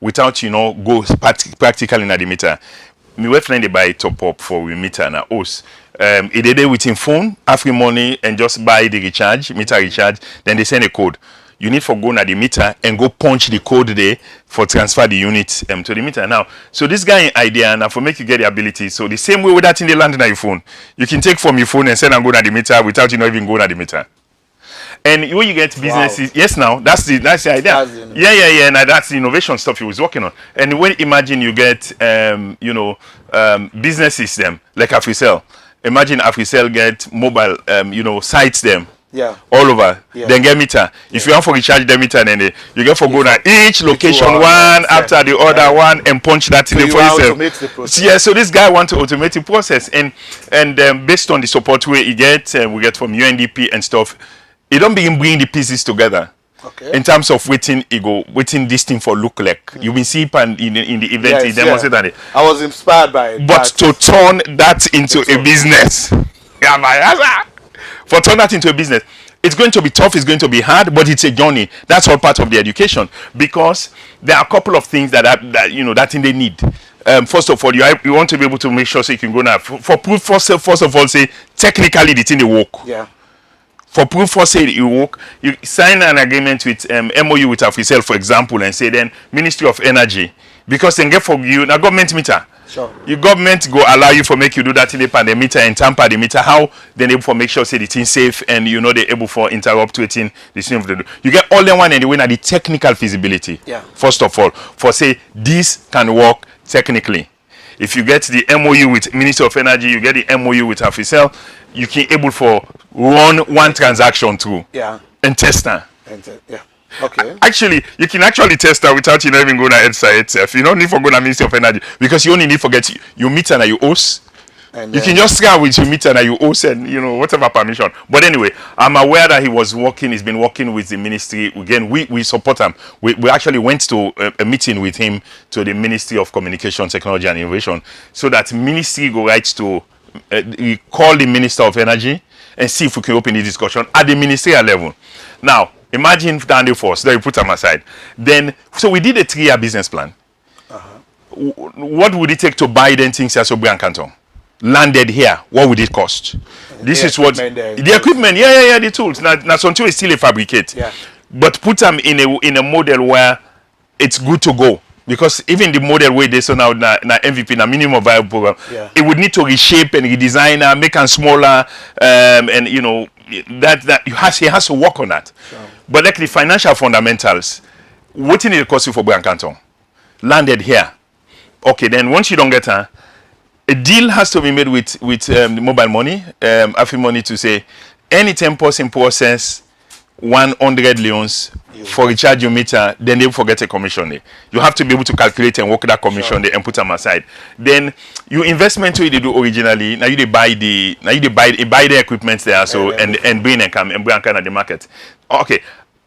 without go practically in the meter. Me wait friend they buy top up for we meter na us. He did it with him phone every money and just buy the meter recharge. Then they send a code. You need for go na the meter and go punch the code there for transfer the unit to the meter. Now, so this guy in idea now for make you get the ability. So the same way with that in the land in your phone, you can take from your phone and send and go na the meter without even go na the meter. And when you get businesses, yes, now that's the idea. Yeah. Now that's the innovation stuff he was working on. And when imagine you get businesses them like AfriCell. Imagine AfriCell get mobile sites them. Yeah. All over. Yeah. Then get meter. Yeah. If you want for recharge the meter, then you get for go na each location one after the other one and punch that in the for yourself. Yeah. So this guy want to automate the process and based on the support we get from UNDP and stuff. It don't begin bringing the pieces together. Okay. In terms of waiting this thing for look like. You will see in the event he demonstrated it. I was inspired by it. But to turn that into a business. For turn that into a business. It's going to be tough, it's going to be hard, but it's a journey. That's all part of the education. Because there are a couple of things that thing they need. First of all, you want to be able to make sure so you can go now. For proof, first of all, say technically the thing they work. Yeah. For proof for say you work, you sign an agreement with MOU with AfriCell, for example, and say then Ministry of Energy, because then get for you now government meter. Sure. Your government go allow you for make you do that in the meter and tamper the meter. How then able for make sure say the thing safe and they're able for interrupt waiting the thing of the you get all the one and the way at the technical feasibility. Yeah. First of all, for say this can work technically. If you get the MOU with Ministry of Energy, you get the MOU with AfriCell, you can able for run one transaction through. Yeah. And test that. Yeah. Okay. Actually, you can actually test that without even going to EDSA itself. You don't need for go to Ministry of Energy because you only need to get your meter and your host. You can just start with your meter and your host and whatever permission. But anyway, I'm aware that he's been working with the ministry. Again, we support him. We actually went to a meeting with him to the Ministry of Communication, Technology and Innovation so that ministry go right to call the Minister of Energy and see if we can open the discussion at the ministerial level. Now, imagine down the force, then you put them aside. So we did a 3-year business plan. What would it take to buy then things as a brand canton? Landed here, what would it cost? This is what the equipment, the tools. Now something is still a fabricate. Yeah. But put them in a model where it's good to go. Because even the model way they so now MVP, na minimum viable program, it would need to reshape and redesign, make them smaller, and that he has to work on that. Sure. But like the financial fundamentals, what in it cost you for brand canton? Landed here. Okay, then once you don't get her. A deal has to be made with the mobile money, AfriMoney to say any 10% process 100 leons for recharge your meter, then they forget a commission there. You have to be able to calculate and work that commission there and put them aside. Then your investment you do originally, now you buy the equipment there and bring and come and bring at the market. Okay.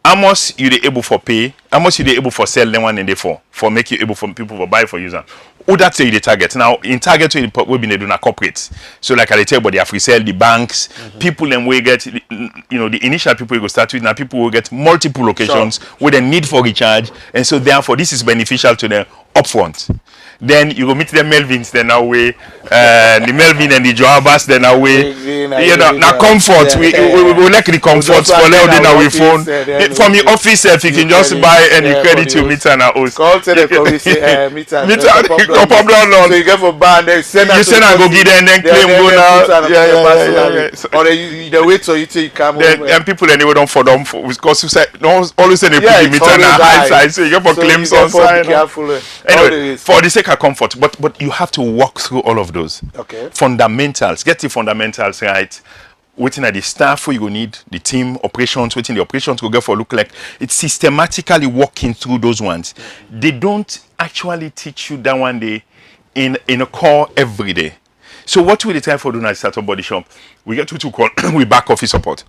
How much you they able for pay? How much you they able for sell them one and they for make you able for people for buy for user? Oh, that's the target. Now in target we been doing a corporate. So like I tell you about the AfriCell, the banks, people and we get the initial people you go start with now people will get multiple locations with a need for recharge, and so therefore this is beneficial to them upfront. Then you go meet the Melvins, then away, the Melvin and the Joabas, then away. Now comfort, we like the comfort for them. Now we phone from your office, if you can just buy and you credit your meter now. Call to the meter. No problem. So you get for band, then send and go get and then claim go now. Or the wait so you take come. And people anyway don't for them because you say no always say they put the meter na high side, so you get for claims on side. Anyway, for the sake of comfort, but you have to walk through all of those. Okay. Fundamentals, get the fundamentals right. Waiting at the staff who you will need, the team operations, waiting the operations will get for look like it's systematically walking through those ones. They don't actually teach you that one day in a core every day. So what will they try for doing at startup body shop? We get to call we back office support.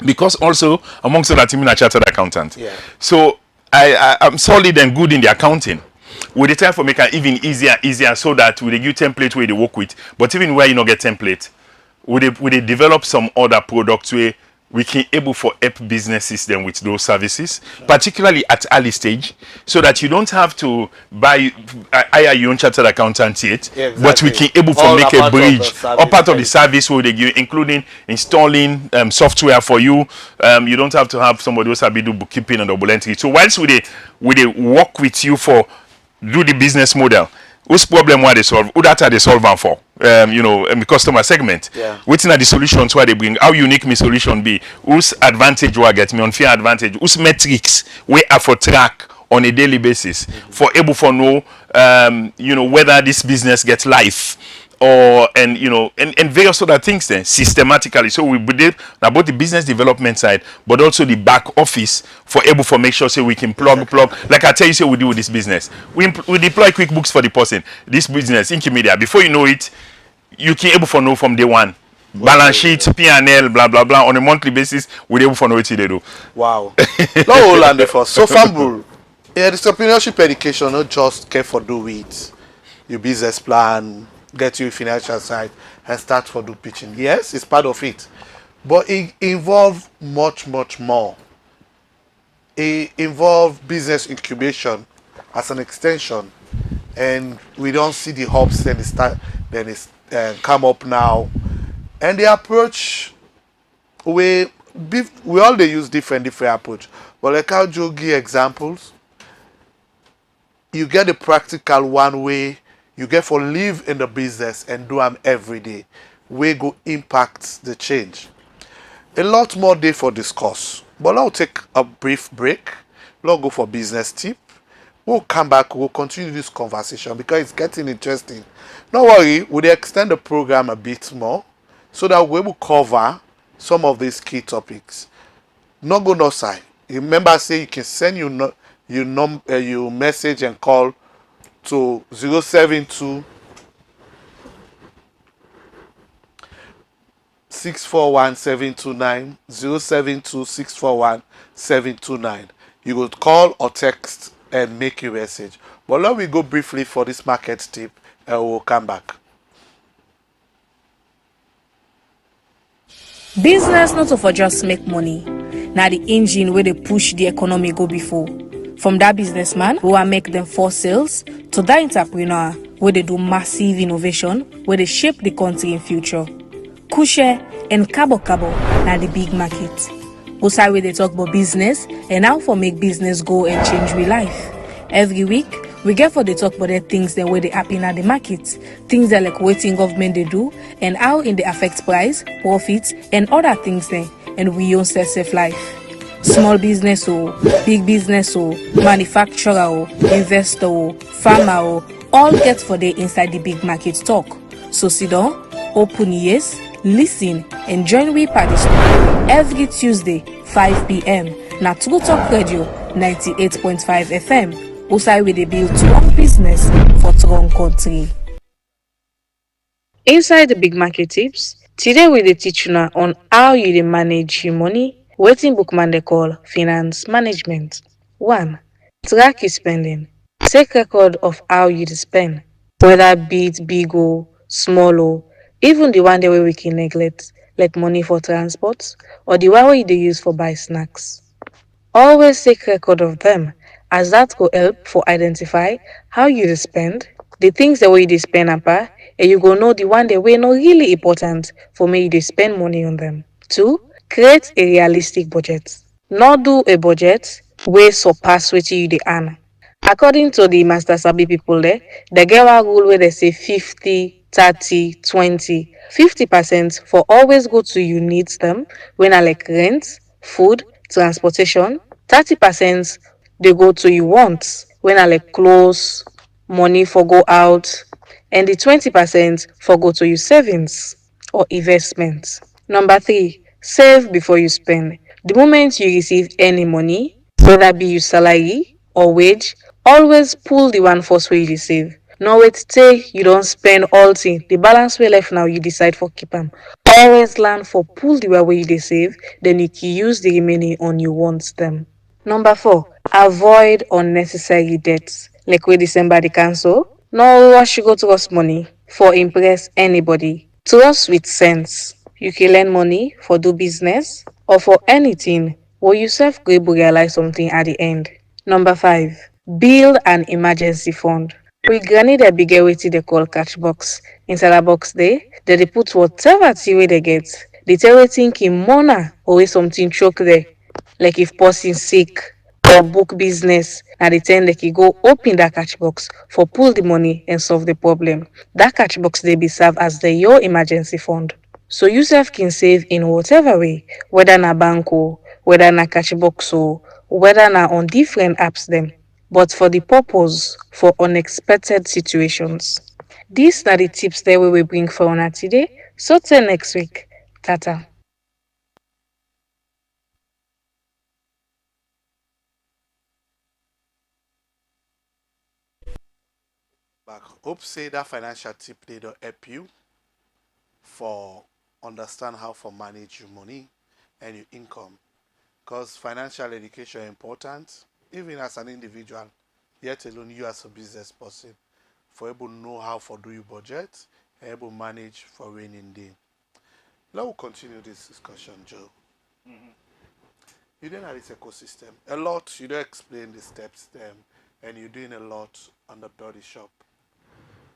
because also amongst other team, I'm a chartered accountant. Yeah. So I'm solid and good in the accounting. We dey try for make it even easier so that we dey give template where they work with. But even where you not get template, we dey develop some other products where we can able for help businesses then with those services, particularly at early stage, so that you don't have to hire your own chartered accountant yet, Yeah, but we exactly. can able for All make are a part of the bridge or service part of the then. service where they give, including installing software for you. You don't have to have somebody else be do bookkeeping and double entry. So whilst we work with you for do the business model, whose problem why they solve, who data they solve am for, the customer segment. Yeah. Wetin are the solutions why they bring, how unique my solution be, whose advantage will get me unfair advantage, whose metrics we are for track on a daily basis for able for know whether this business gets life or and various other things then systematically. So we did about the business development side, but also the back office for able for make sure say we can plug like I tell you say we do with this business. We deploy QuickBooks for the person. This business Inkimedia, before you know it, you can able for know from day one. Balance sheet, P&L, blah blah blah on a monthly basis, we able for know what they do. Wow. No hold on before. So Fambul, yeah, the entrepreneurship education not just care for do with your business plan, get you financial side, and start for do pitching. Yes, it's part of it. But it involves much more. It involves business incubation as an extension. And we don't see the hubs then it's come up now. And the approach we all they use different approach. But like how Joe give examples, you get the practical one way you get for live in the business and do them every day. We go impact the change. A lot more day for discuss. But I'll take a brief break. We'll go for business tip. We'll come back, we'll continue this conversation because it's getting interesting. Don't worry, we'll extend the program a bit more so that we will cover some of these key topics. Not go no side. Remember, say you can send your message and call to 072 641 729 072 641 729. You would call or text and make your message. But let me go briefly for this market tip and we'll come back. Business not to for just make money. Now the engine where they push the economy go before. From that businessman who will make them for sales to that entrepreneur where they do massive innovation where they shape the country in future. Kushe and Kabo now the big market. Also where they talk about business and how for make business go and change real life. Every week we get for the talk about the things that where they happen at the market, things that like waiting government they do and how in they affect price, profits and other things there and we own safe life. Small business or big business or manufacturer or investor or farmer or all get for the inside the big market talk. So sit down, open ears, listen and join we participate every Tuesday 5 p.m. na True Talk Radio 98.5 FM. Also with the build strong business for strong country. Inside the big market tips, today we dey teach you on how you dey manage your money. Wetin bookman they call finance management. 1. Track your spending. Take record of how you dey spend, whether be it big or small or even the one day where we can neglect, like money for transport or the one where you dey use for buy snacks. Always take record of them, as that will help for identify how you dey spend, the things the way you dey spend and you go know the one that way not really important for me you dey spend money on them. 2. Create a realistic budget. Not do a budget wey surpass wetin you dey earn. According to the master sabi people there, they get one rule where they say 50, 30, 20. 50% for always go to you needs them when I like rent, food, transportation. 30% they go to you wants when I like clothes, money for go out, and the 20% for go to your savings or investments. Number 3, save before you spend. The moment you receive any money, whether be your salary or wage, always pull the one first way you save. No wait till you don't spend all thing. The balance we left now you decide for keep 'em. Always learn for pull the way you dey save, then you can use the remaining on you want them. Number 4, avoid unnecessary debts. Like wey December dey cancel. No rush go trust money for impress anybody. Trust with sense. You can lend money for do business or for anything where you self go able realize something at the end. Number 5, build an emergency fund. We granny dey be get wetin dey call catch box. Inside that box they dey put whatever tea wey they get. They tell wetin kin mona or wey something choke there. Like if person sick or book business, na the time they can go open that catch box for pull the money and solve the problem. That catch box they be serve as the your emergency fund. So you self can save in whatever way, whether na bank or whether na catch box or whether na on different apps them, but for the purpose for unexpected situations. These are the tips that we will bring for una today. So till next week. Tata. Back. Hope say that financial tip they don't help you for understand how to manage your money and your income. Because financial education is important, even as an individual, yet alone you as a business person, for able to know how to do your budget and able to manage for raining day. Let us continue this discussion, Joe. You don't have this ecosystem. A lot, you don't explain the steps them, and you're doing a lot on the body shop.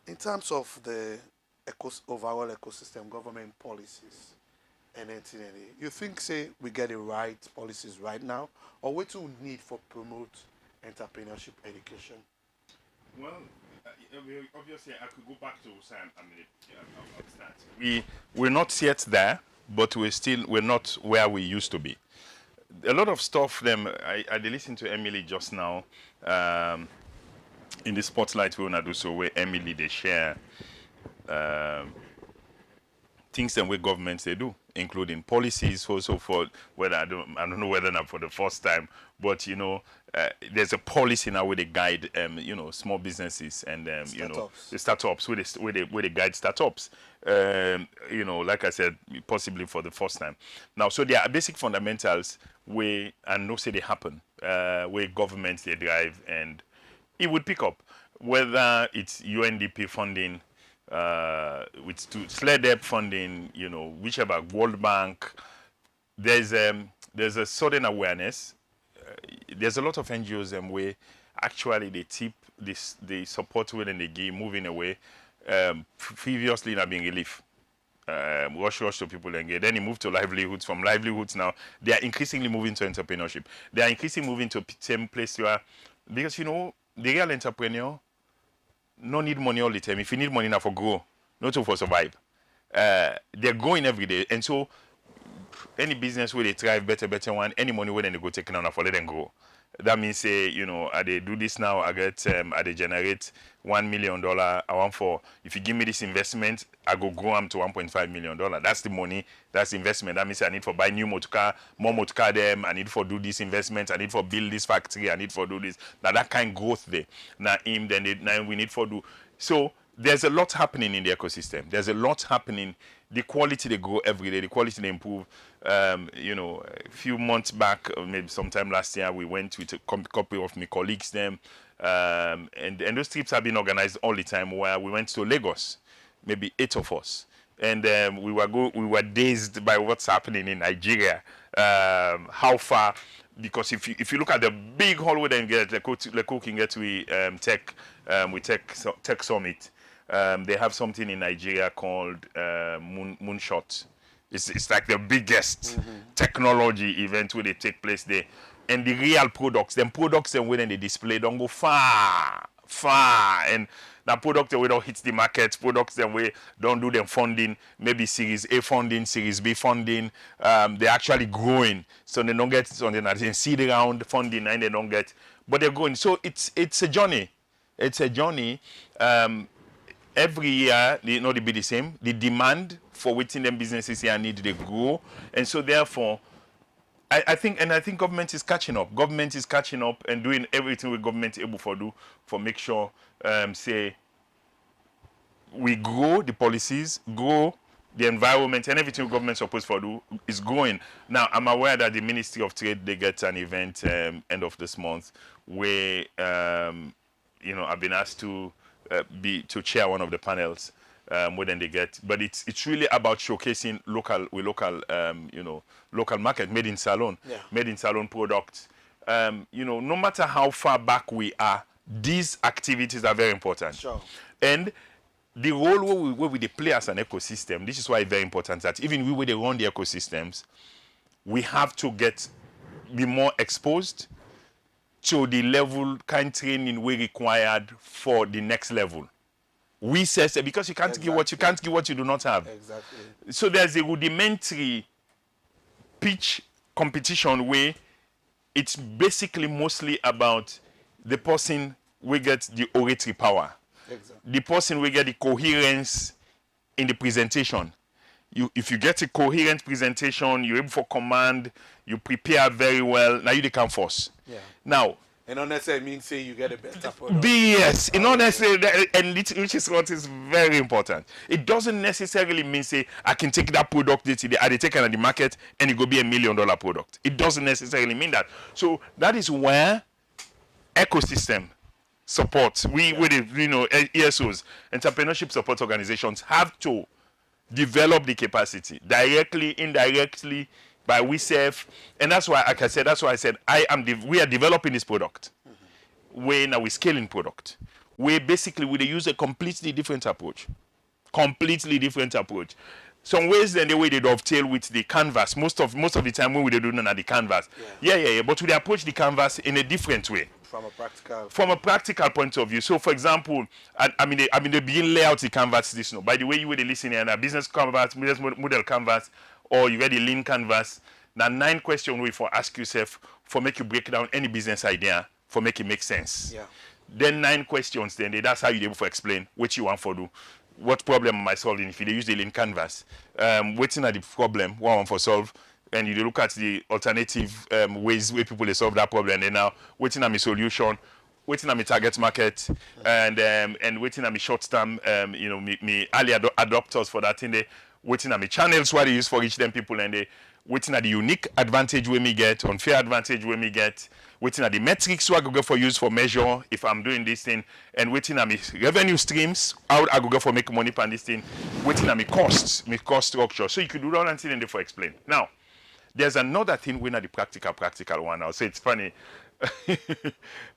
In terms of the overall ecosystem, government policies, and anything, you think say we get the right policies right now, or what do we need for promote entrepreneurship education? Well, obviously, I could go back to Sam a minute. I'll start. We're not yet there, but we're not where we used to be. A lot of stuff. I did listen to Emily just now. In the spotlight we wanna do so where Emily they share things and where governments they do, including policies also for whether I don't know whether not for the first time, but there's a policy now where they guide small businesses and the startups where they guide startups. Like I said, possibly for the first time. Now, so there are basic fundamentals where and no say they happen, where governments they drive and it would pick up whether it's UNDP funding, with SLEDEP funding, whichever World Bank. There's a sudden awareness. There's a lot of NGOs where actually they tip this the support when they give moving away. Previously not being relief. Rush to people and get. Then he moved to livelihoods. From livelihoods now, they are increasingly moving to entrepreneurship. They are increasingly moving to same place where, because the real entrepreneur no need money all the time. If you need money now for grow, not to for survive. They're growing every day, and so any business where they thrive better one, any money where they go take on for let them grow. That means say, I they do this now, I get I they generate $1 million. I want for if you give me this investment, I go grow them to $1.5 million. That's the money, that's the investment. That means I need for buy new motor car, more motor car them, I need for do this investment, I need for build this factory, I need for do this. Now that kind of growth there. Now now we need for do so there's a lot happening in the ecosystem. There's a lot happening. The quality they grow every day. The quality they improve. A few months back, or maybe sometime last year, we went with a couple of my colleagues. And those trips have been organized all the time. Where we went to Lagos, maybe 8 of us, and we were dazed by what's happening in Nigeria. How far? Because if you look at the big hallway, then get the cooking get tech summit. They have something in Nigeria called Moonshot. It's like the biggest technology event where they take place there. And the real products, when they display don't go far. And the product that we don't hit the market, products that we don't do them funding, maybe Series A funding, Series B funding, they're actually growing. So they don't get something that they see around funding and they don't get, but they're growing. So it's a journey. It's a journey. Every year, they not be the same. The demand for within them businesses here need they grow, and so therefore, I think government is catching up. Government is catching up and doing everything with government able for do for make sure say we grow the policies, grow the environment, and everything government supposed to do is growing. Now, I'm aware that the Ministry of Trade, they get an event end of this month where, I've been asked to to chair one of the panels more than they get. But it's really about showcasing local market, made in Salon, made in Salon products. No matter how far back we are, these activities are very important. Sure. And the role where we play as an ecosystem, this is why it's very important that even we, where they run the ecosystems, we have to be more exposed to the level kind training we required for the next level. We say because you can't give what you do not have. Exactly. So there's a rudimentary pitch competition where it's basically mostly about the person we get the oratory power. Exactly. The person will get the coherence in the presentation. If you get a coherent presentation, you're able for command, you prepare very well, now you can force. Yeah. Now, and not necessarily means say you get a better product. Yes, not necessarily, and which is what is very important. It doesn't necessarily mean say I can take that product I take it on the market and it go be $1 million product. It doesn't necessarily mean that. So that is where ecosystem support, with the ESOs, entrepreneurship support organizations, have to develop the capacity directly, indirectly, by we self. And that's why, like I said, I said we are developing this product. Where now we're scaling product. Where basically we use a completely different approach. Some ways then the way they dovetail with the canvas. Most of the time when we do it at the canvas. Yeah. But we approach the canvas in a different way. From a practical point of view. So, for example, they begin layout the canvas. This, by the way, you will listen in a business canvas, business model canvas, or you get the lean canvas. Now, 9 questions we for ask yourself for make you break down any business idea for make it make sense. Yeah. Then 9 questions. Then that's how you able to explain what you want for do. What problem am I solving? If you use the lean canvas, waiting at the problem, what I want for solve. And you look at the alternative ways where people they solve that problem. And now waiting at my solution, waiting at my target market, and waiting at my short term, me early adopters for that thing. They waiting at my channels what they use for reach them people, and they waiting at the unique advantage we me get, unfair advantage we me get, waiting at the metrics what I go get for use for measure if I'm doing this thing, and waiting at my revenue streams how I go get for make money on this thing, waiting at my cost structure. So you could do all that thing and therefore explain. Now. There's another thing we're not the practical one. I'll say it's funny.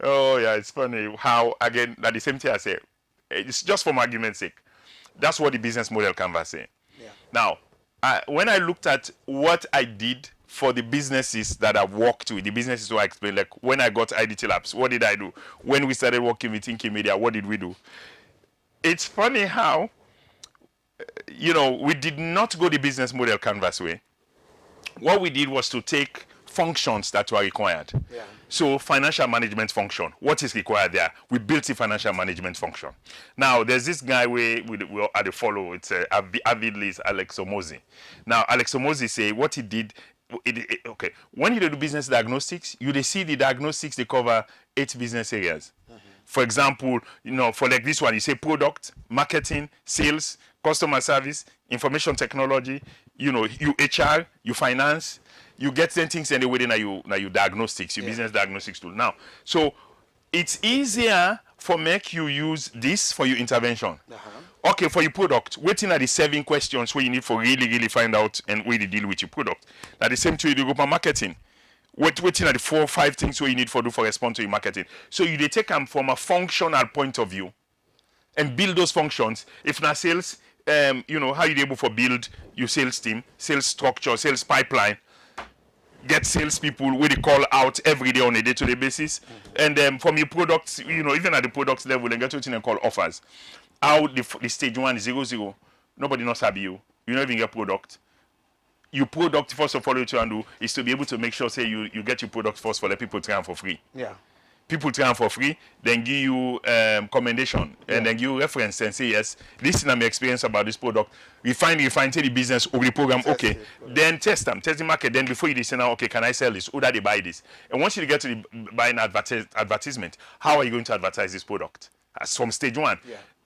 Oh yeah, it's funny how again that the same thing I say. It's just for argument's sake. That's what the business model canvas say. Yeah. Now, when I looked at what I did for the businesses that I've worked with, the businesses who I explained, like when I got IDT Labs, what did I do? When we started working with Thinking Media, what did we do? It's funny how we did not go the business model canvas way. What we did was to take functions that were required. Yeah. So financial management function, what is required there? We built a financial management function. Now there's this guy we at the follow. It's avidly is Alex Omozi. Now Alex Omozi say what he did. Okay, when you do business diagnostics, you see the diagnostics they cover 8 business areas. For example, for like this one, you say product, marketing, sales, customer service, information technology, you HR, you finance, you get 10 things anyway now you diagnostics, your business diagnostics tool. Now, so it's easier for make you use this for your intervention. Okay, for your product, waiting at the 7 questions where you need for really find out and really deal with your product. Now the same to you do for marketing. Waiting at the 4 or 5 things where you need for respond to your marketing. So you take them from a functional point of view and build those functions. If not sales, how you able for build your sales team, sales structure, sales pipeline, get sales people where they call out every day on a day-to-day basis, and from your products, even at the products level, then get what you call offers. How the stage 1 is 0-0, nobody knows how you don't even get product. Your product first of all what you can do is to be able to make sure say you get your product first for let people try them for free. Yeah. People try them for free, then give you commendation and then give you reference and say yes, this is my experience about this product. Refine the business over the program. Okay, then test the market. Then before you say now, okay, can I sell this? Who that they buy this? And once you get to the buying advertisement, how are you going to advertise this product? As from stage 1,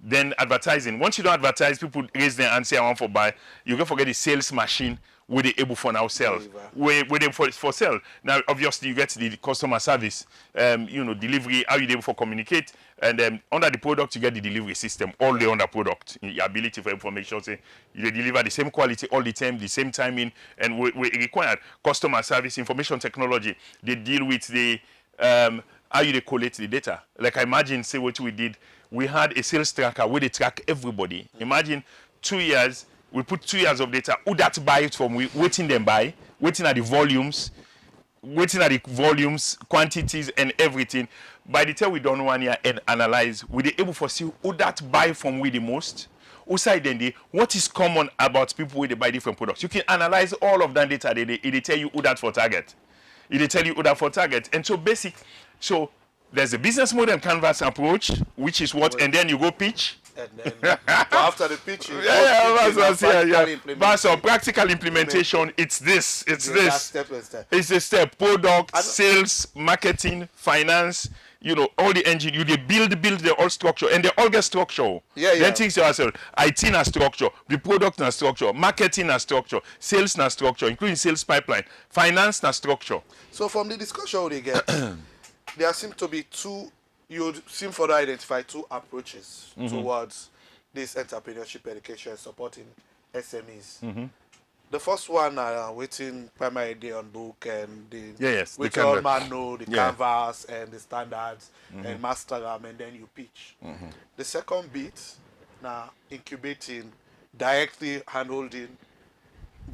Then advertising. Once you don't advertise, people raise their hand and say, I want to buy. You can forget the sales machine where they able for now sell. Where they for sell. Now, obviously, you get the customer service, delivery, how you able for communicate. And then under the product, you get the delivery system, all the under product. The ability for information, say, you deliver the same quality all the time, the same timing, and we require customer service, information technology. They deal with the how you collect the data. Like I imagine, say what we did, we had a sales tracker where they track everybody. Imagine 2 years, we put 2 years of data. Who that buy it from? We waiting them buy, waiting at the volumes, quantities, and everything. By the time we done 1 year and analyze, we be able to see who that buy from we the most. Who side then what is common about people where they buy different products. You can analyze all of that data. They tell you who that for target. It tell you who that for target. And so there's a business model and canvas approach, which is what, and then you go pitch. And then after the pitching, But so practical implementation, it's this. Step by step. It's a step. Product, sales, marketing, finance, all the engine. You they build the all structure, and they all get structure. Then things to yourself. IT na structure, the product na structure, marketing na structure, sales na structure, including sales pipeline, finance na structure. So from the discussion we get, there seem to be you seem to identify two approaches towards this entrepreneurship education supporting SMEs. The first one waiting primary day on book and which all man know the canvas and the standards and master them, and then you pitch. The second bit now incubating, directly handholding,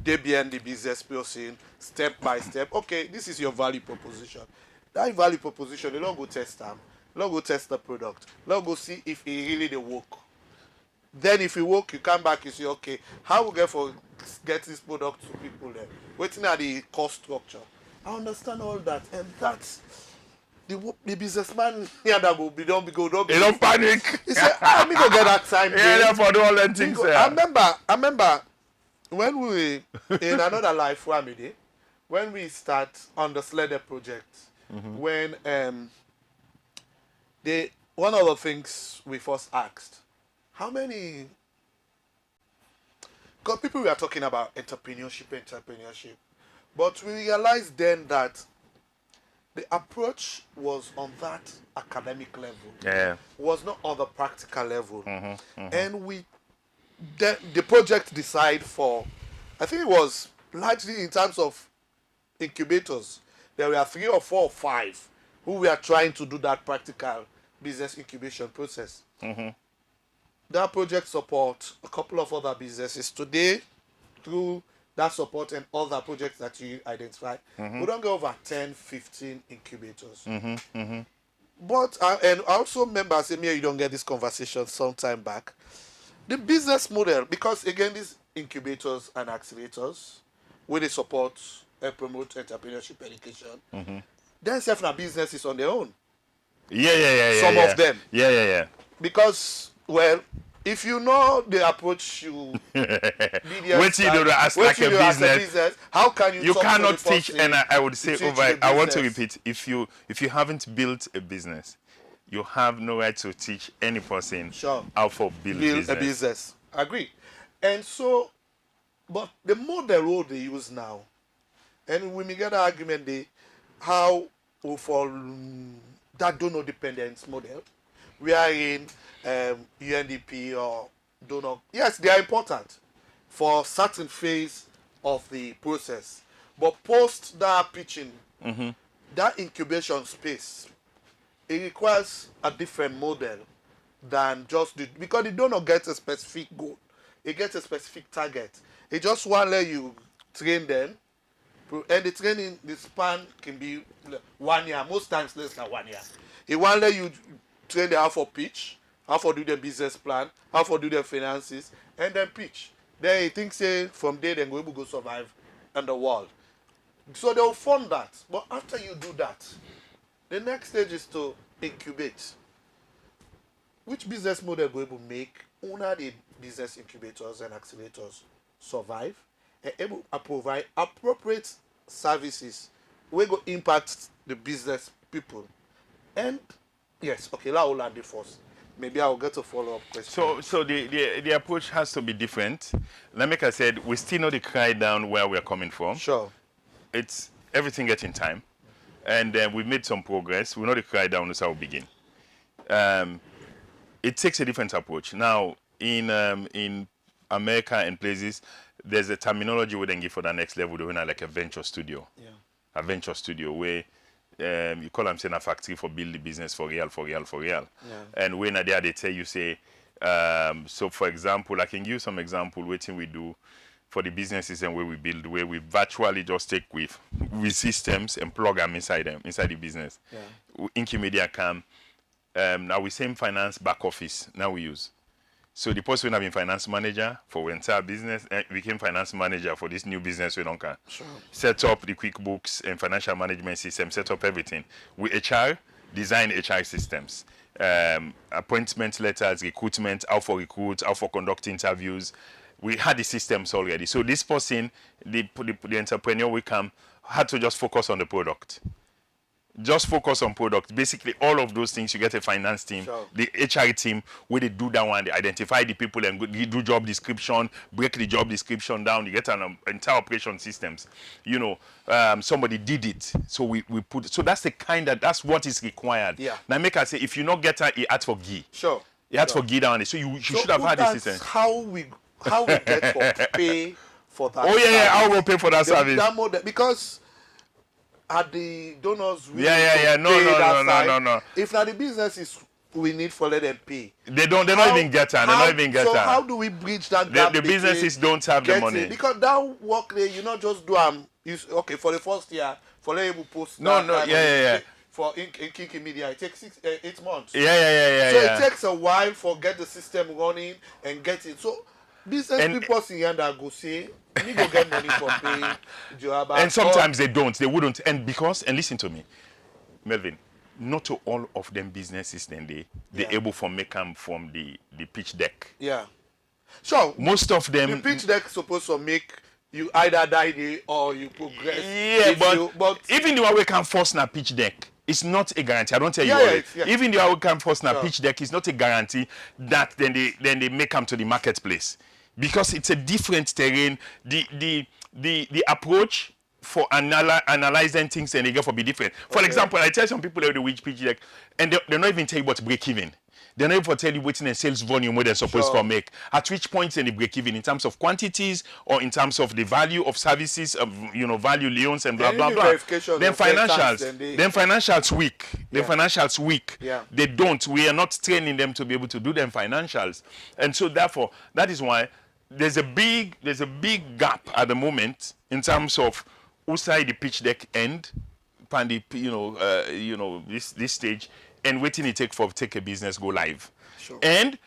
they behind the business person step by step. Okay, this is your value proposition. That value proposition, you don't go test them. You don't go test the product. You don't go see if it really they work. Then if it work, you come back, you say, okay, how we get this product to people there? Waiting at the cost structure. I understand all that, and that's the businessman here that go be don't panic. He said, me go get that time. For all them things. I remember when we in another life family, when we start on the Sledder project, when one of the things we first asked, how many, because people were talking about entrepreneurship, but we realized then that the approach was on that academic level, was not on the practical level. And the project decided for, I think it was largely in terms of incubators, there were 3 or 4 or 5 who were trying to do that practical business incubation process. That project support a couple of other businesses today through that support and other projects that you identify. We don't go over 10, 15 incubators. But and I also remember, I said, me, you don't get this conversation some time back. The business model, because again, these incubators and accelerators, where they support and promote entrepreneurship education, then self businesses on their own. Some of them. Because, well, if you know the approach you what you do as like a business, how can you cannot teach, and I would say over, I want to repeat, if you haven't built a business, you have no right to teach any person how to build a business. Agree. And so, but the model they use now, and we may get an argument how for that donor dependence model, we are in UNDP or donor. Yes, they are important for certain phase of the process. But post that pitching, that incubation space, it requires a different model than just because the donor gets a specific goal. It gets a specific target. It just want to let you train them. And the training, the span can be 1 year, most times less than 1 year. It want to let you train them how for pitch, how for do the business plan, how for do the finances, and then pitch. Then he thinks from there then we will go survive in the world. So they will fund that. But after you do that, the next stage is to incubate. Which business model will able make una the business incubators and accelerators survive and able to provide appropriate services we go impact the business people. And yes, okay, la will land the first. maybe I'll get a follow-up question. So the approach has to be different. Like I said, we still know the cry down where we're coming from. Sure. It's everything getting time, and we've made some progress. We know the cry down is how we begin. It takes a different approach. Now, in America and places, there's a terminology we then give for the next level, doing like a venture studio. Yeah. A venture studio where you call them saying a factory for build the business for real. Yeah. And when there they tell you say, so for example, I can give you some example what we do for the businesses and where we build, where we virtually just take with systems and plug them inside the business. Yeah. Incumedia come. Now we same finance back office now we use. So the person have been finance manager for our entire business became finance manager for this new business we don't can. Sure. Set up the QuickBooks and financial management system, set up everything. We HR, design HR systems. Appointment letters, recruitment, how for recruit, how for conduct interviews. We had the systems already. So this person, the entrepreneur we come, had to just focus on the product. Just focus on product. Basically, all of those things, you get a finance team, Sure. the HR team, where they do that one, they identify the people and do job description, break the job description down, you get an entire operation systems. You know, somebody did it. So we put, so that's the kind that's what is required. Yeah. Now make us say, if you not get that, he asked for GI. Sure. He asked for GI down. So you should have had this system. How we get for pay for that. Oh yeah, service. I will pay for that service. That model, because are the donors willing Yeah. to No, pay no, that no, side? no, no. If now the business is we need for let them pay. They're not even get that. They're not even get So that. how do we bridge that gap? The businesses don't have the between money. getting- Because that work there, you not just do okay for the first year for let you post. No, that no, kind yeah. of- For in Kinky Media, it takes 8 months. Yeah. So it takes a while for get the system running and get it. So business people in here that go say, you go get money for paying Joaba. And sometimes they don't. They wouldn't. And listen to me, Melvin, not to all of them businesses then they're able to make them from the pitch deck. Yeah. Sure. Most of them. The pitch deck supposed to make you either die there or you progress. Yeah, but even the way we can force na pitch deck, it's not a guarantee. I don't tell you already. Even the way we can force na pitch deck is not a guarantee that then they make them to the marketplace. Because it's a different terrain. The approach for analyzing things and they get for be different. For example, I tell some people every week pitch deck, and they're not even tell you what break even. They're not even tell you what's in the sales volume where they're supposed to make. At which point in the break even in terms of quantities or in terms of the value of services, of value loans and blah blah blah. Then financials weak. Then financials weak. Yeah. They don't. We are not training them to be able to do them financials, and so therefore that is why there's a big gap at the moment in terms of outside the pitch deck end, this stage, and waiting it take a business go live. Sure. And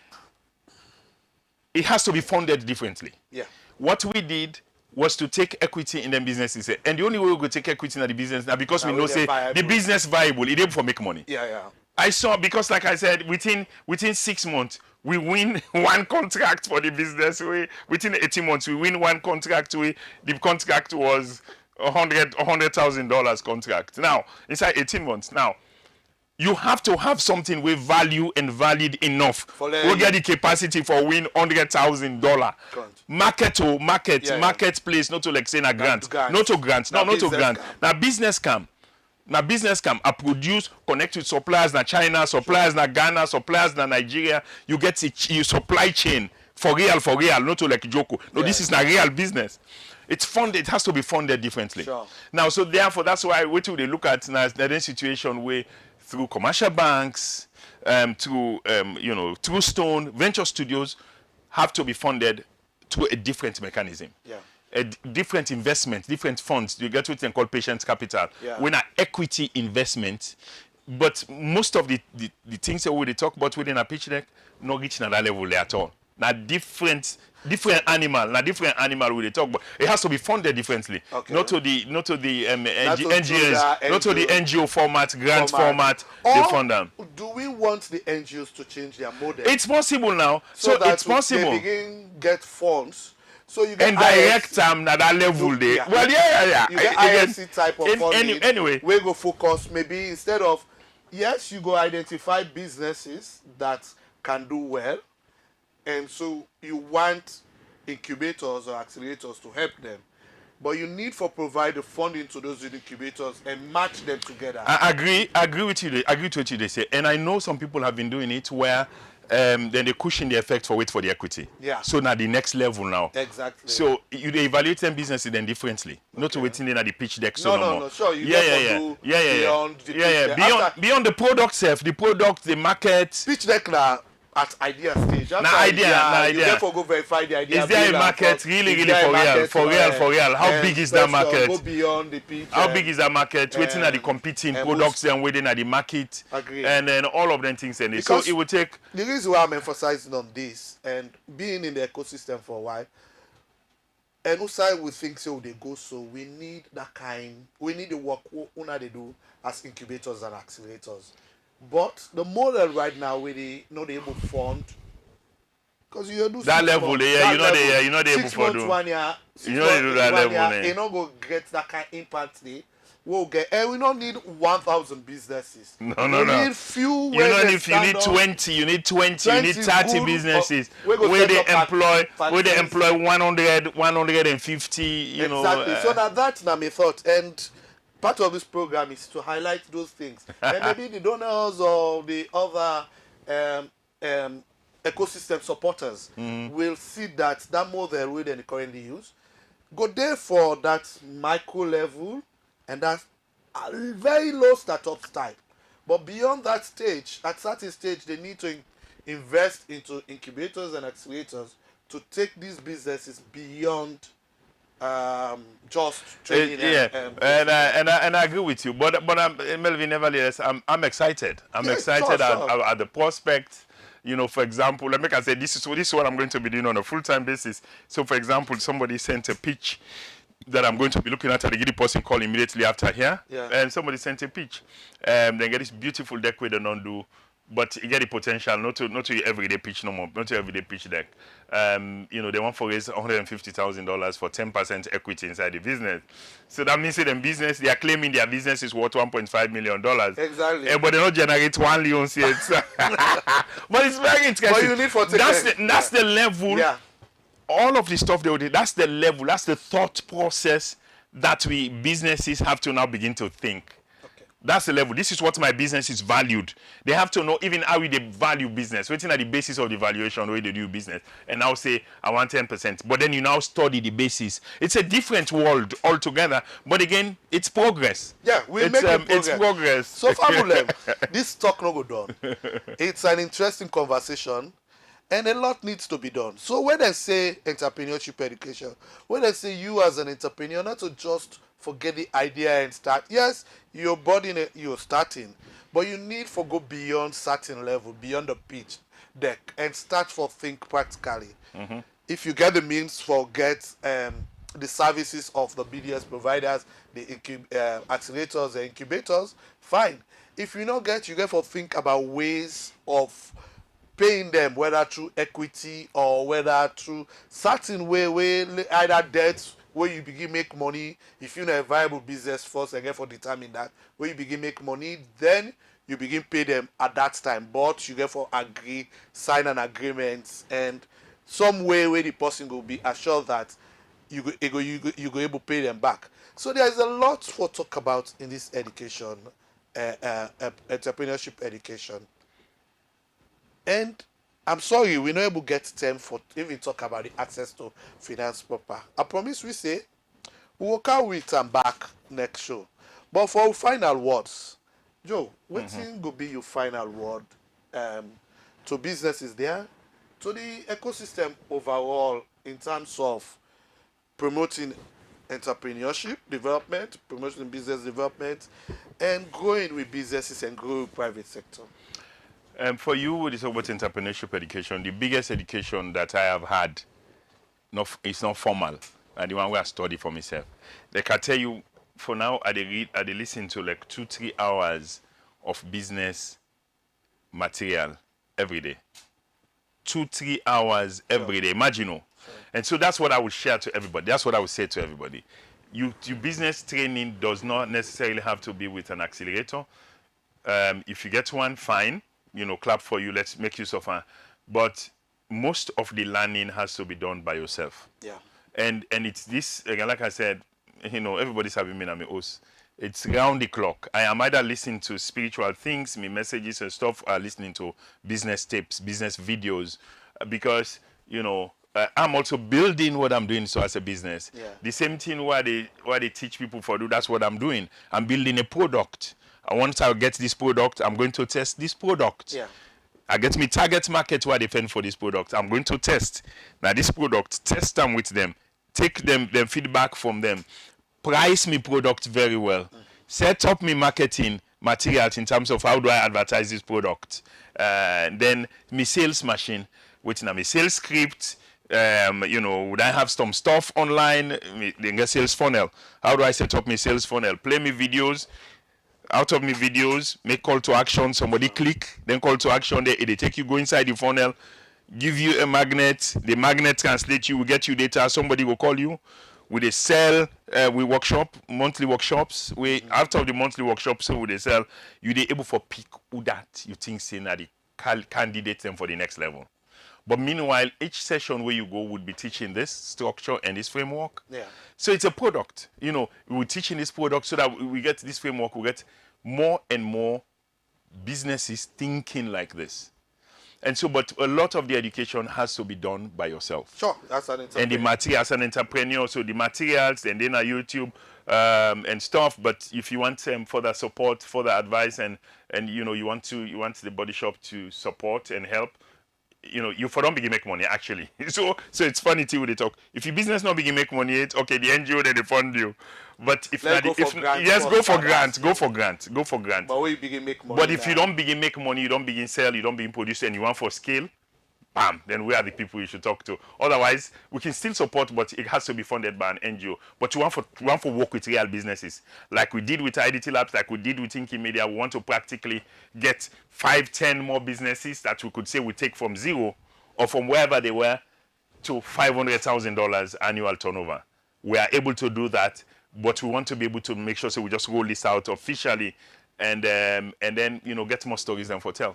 it has to be funded differently. Yeah. What we did was to take equity in the businesses, and the only way we could take equity in the business now because we know say the business viable, it able for make money. Yeah. I saw, because like I said, within 6 months, we win one contract for the business. Within 18 months, we win one contract. The contract was $100,000 contract. Now, inside 18 months. Now, you have to have something with value and valid enough. We get the capacity for win $100,000. Marketplace, not to like say a grant. Not to grant. Now business come. I produce, connect with suppliers na China, suppliers na Ghana, suppliers na Nigeria. You get your supply chain for real, not to like joke. No, this is not real business. It's funded. It has to be funded differently. Sure. Now, so therefore, that's why we they look at now the situation where through commercial banks, through Stone venture studios, have to be funded through a different mechanism. Yeah. A different investment, different funds. You get what they call patient capital. Yeah. When an equity investment, but most of the things that we talk about within a pitch deck, not reaching at that level there at all. Now different animal we they talk about. It has to be funded differently. Okay. Not to the NGOs, not to the NGO format, grant format. Or they fund them. do we want the NGOs to change their model? It's possible now. So that it's possible. they begin get funds. So you get And direct them at that level there. Yeah. Well, yeah. You get ISC type of funding. Anyway. We go focus maybe instead of, yes, you go identify businesses that can do well, and so you want incubators or accelerators to help them, but you need for provide the funding to those incubators and match them together. I agree with you. Agree to what you say, and I know some people have been doing it where then they cushion the effect for wait for the equity. Yeah. So now the next level now. Exactly. So you they evaluate them businesses then differently, not waiting in at the pitch deck. So No, sure. You yeah. Beyond the pitch deck. Beyond the product self, the product, the market. Pitch deck now at idea stage. After idea. You therefore go verify the idea. Is there a market really for real? How big is that market? Go beyond the pitch. How big is that market? Waiting at the competing products and waiting at the market. Agree. And then all of them things. And so it will take. The reason why I'm emphasizing on this and being in the ecosystem for a while, and also we think so they go, so we need that kind. We need the work una they do as incubators and accelerators. But the model right now where they not able to fund, because you do that level, months, yeah, you're not able 6 for months, do. 1 year, You know they do that level, you not go get that kind of impact there. We'll get, and we don't need 1,000 businesses. No. We need few. You know, if you need 20, you need 20, you need 30 businesses where they employ 100, 150, you know. Exactly. So that's my thought. And part of this program is to highlight those things. And maybe the donors or the other ecosystem supporters will see that model we they currently use. Go there for that micro level and that's a very low startup type. But beyond that stage, at certain stage, they need to invest into incubators and accelerators to take these businesses beyond just trading. And I agree with you. But Melvin, nevertheless, I'm excited. I'm excited at the prospect. You know, for example, let me say this is what I'm going to be doing on a full-time basis. So, for example, somebody sent a pitch that I'm going to be looking at. I get the person call immediately after here, and somebody sent a pitch. Then get this beautiful deck with the non-do, but you get the potential not to everyday pitch no more, not to everyday pitch deck. You know, they want to raise $150,000 for 10% equity inside the business. So that means that they are claiming their business is worth $1.5 million. Exactly. But they don't generate 1 million yet. But it's very interesting. But you need for that's the level. Yeah. All of the stuff they do, that's the level, that's the thought process that we businesses have to now begin to think. Okay. That's the level. This is what my business is valued. They have to know even how they value business, waiting at the basis of the valuation where they do business. And now say, I want 10%. But then you now study the basis. It's a different world altogether. But again, it's progress. Yeah, we're making progress. It's progress. So, Famulem, this talk no go done. It's an interesting conversation. And a lot needs to be done. So when they say entrepreneurship education, when they say you as an entrepreneur, not to just forget the idea and start. Yes, you're starting, but you need to go beyond certain level, beyond the pitch deck, and start for think practically. If you get the means for get the services of the BDS providers, the accelerators, the incubators, fine. If you don't get, you get for think about ways of paying them, whether through equity or whether through certain way either debt where you begin make money. If you're in a viable business first and get for determine that where you begin make money, then you begin pay them at that time. But you get for sign an agreement and some way where the person will be assured that you go able to pay them back. So there is a lot for talk about in this education, entrepreneurship education. And I'm sorry, we're not able to get time for even talk about the access to finance proper. I promise we say we will come with and back next show. But for our final words, Joe, what thing will be your final word to businesses there, to the ecosystem overall in terms of promoting entrepreneurship development, promoting business development, and growing with businesses and growing with private sector? For you, with this about entrepreneurship education, the biggest education that I have had, it's not formal, and the one where I study for myself. Like I tell you, for now, I listen to like 2-3 hours of business material every day. 2-3 hours every day. Imagine, Sure. And so that's what I would share to everybody. That's what I would say to everybody. Your business training does not necessarily have to be with an accelerator. If you get one, fine. clap for you, let's make use of her. But most of the learning has to be done by yourself. Yeah. And it's this, again, like I said, everybody's having me and my host. It's round the clock. I am either listening to spiritual things, me messages and stuff, or listening to business tips, business videos, because, I'm also building what I'm doing so as a business. Yeah. The same thing where they teach people for do, that's what I'm doing. I'm building a product. And once I get this product, I'm going to test this product. Yeah. I get me target market where they pay for this product. I'm going to test. Now this product, test them with them. Take them feedback from them. Price me product very well. Set up me marketing materials in terms of how do I advertise this product. Then me sales machine, which now me sales script. Would I have some stuff online? Then get sales funnel. How do I set up my sales funnel? Play me videos. Out of me videos, make call to action, somebody click, then call to action, they take you, go inside the funnel, give you a magnet, the magnet translate you, will get you data, somebody will call you, we they sell, we workshop, monthly workshops, after the monthly workshops, so we they sell, you they able for pick who that you think say na the candidate them for the next level. But meanwhile, each session where you go would be teaching this structure and this framework. Yeah. So it's a product. We're teaching this product so that we get this framework, we get more and more businesses thinking like this. And so, but a lot of the education has to be done by yourself. Sure, that's an entrepreneur. And the material as an entrepreneur, so the materials and then YouTube and stuff. But if you want further support, further advice, and you want the Body Shop to support and help, you for don't begin make money actually. So it's funny too when they talk. If your business not begin make money, it's okay. The NGO then they fund you. But if not, go for grant. But when you begin make money. But if you don't begin make money, you don't begin sell, you don't begin produce, and you want for scale, bam, then we are the people you should talk to. Otherwise, we can still support, but it has to be funded by an NGO. But you want for work with real businesses, like we did with IDT Labs, like we did with Thinking Media. We want to practically get 5-10 more businesses that we could say we take from zero or from wherever they were to $500,000 annual turnover. We are able to do that, but we want to be able to make sure so we just roll this out officially, and then get more stories than for tell.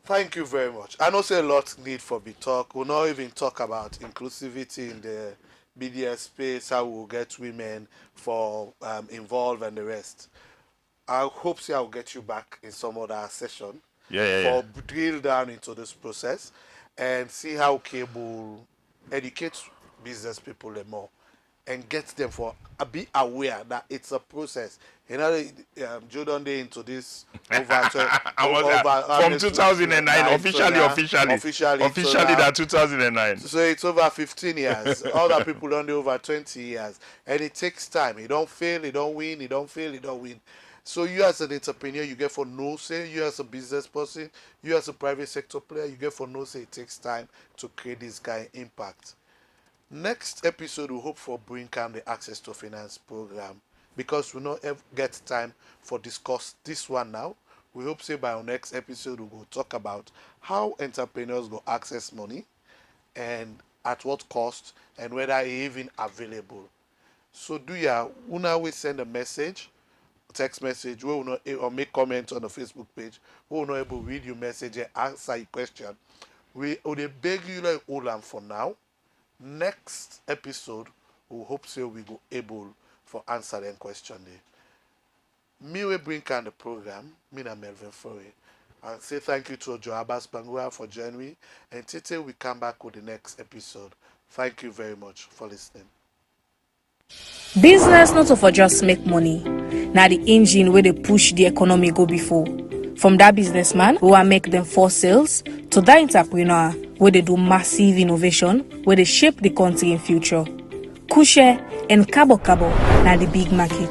Thank you very much. I know say a lot need for be talk. We'll not even talk about inclusivity in the BDS space, how we'll get women for involved and the rest. I hope I'll get you back in some other session for drill down into this process and see how Cable educates business people more and get them for be aware that it's a process. Jordan Day into this from 2009 officially that 2009. So it's over 15 years. Other people only over 20 years, and it takes time. You don't fail, you don't win. You don't fail, you don't win. So you as an entrepreneur, you get for no say. You as a business person, you as a private sector player, you get for no say. It takes time to create this kind of impact. Next episode, we hope for bring calm the access to finance program, because we not get time for discuss this one now. We hope say by our next episode we will talk about how entrepreneurs go access money and at what cost and whether it even available. So do ya una we send a message, text message, we will not or make comment on the Facebook page. We will not able to read your message and answer your question. We will beg you like Olam for now. Next episode, we hope so we go able for answer them question there. Me we bring on the program, me and Melvin Foray. And say thank you to Joe Abbas Bangura for joining me. And today we come back with the next episode. Thank you very much for listening. Business not for just make money. Now the engine where they push the economy go before. From that businessman who will make them for sales to that entrepreneur where they do massive innovation, where they shape the country in future. Kushe and Kabo now the big market.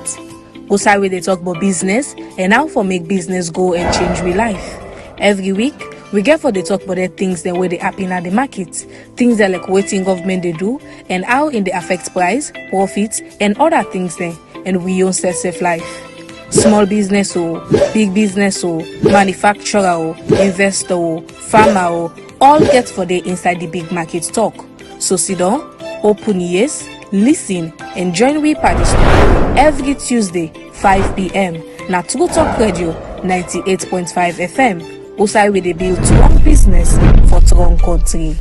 Osai where they talk about business and how for make business go and change real life. Every week, we get for the talk about the things that where they happen at the market, things that like waiting government they do, and how in the affect price, profits, and other things there, and we own safe life. Small business or big business or manufacturer or investor or farmer or all get for the inside the big market talk. So sit down, open ears, listen, and join we participate every Tuesday 5 p.m. na True Talk Radio 98.5 FM. Usai we dey build strong business for strong country.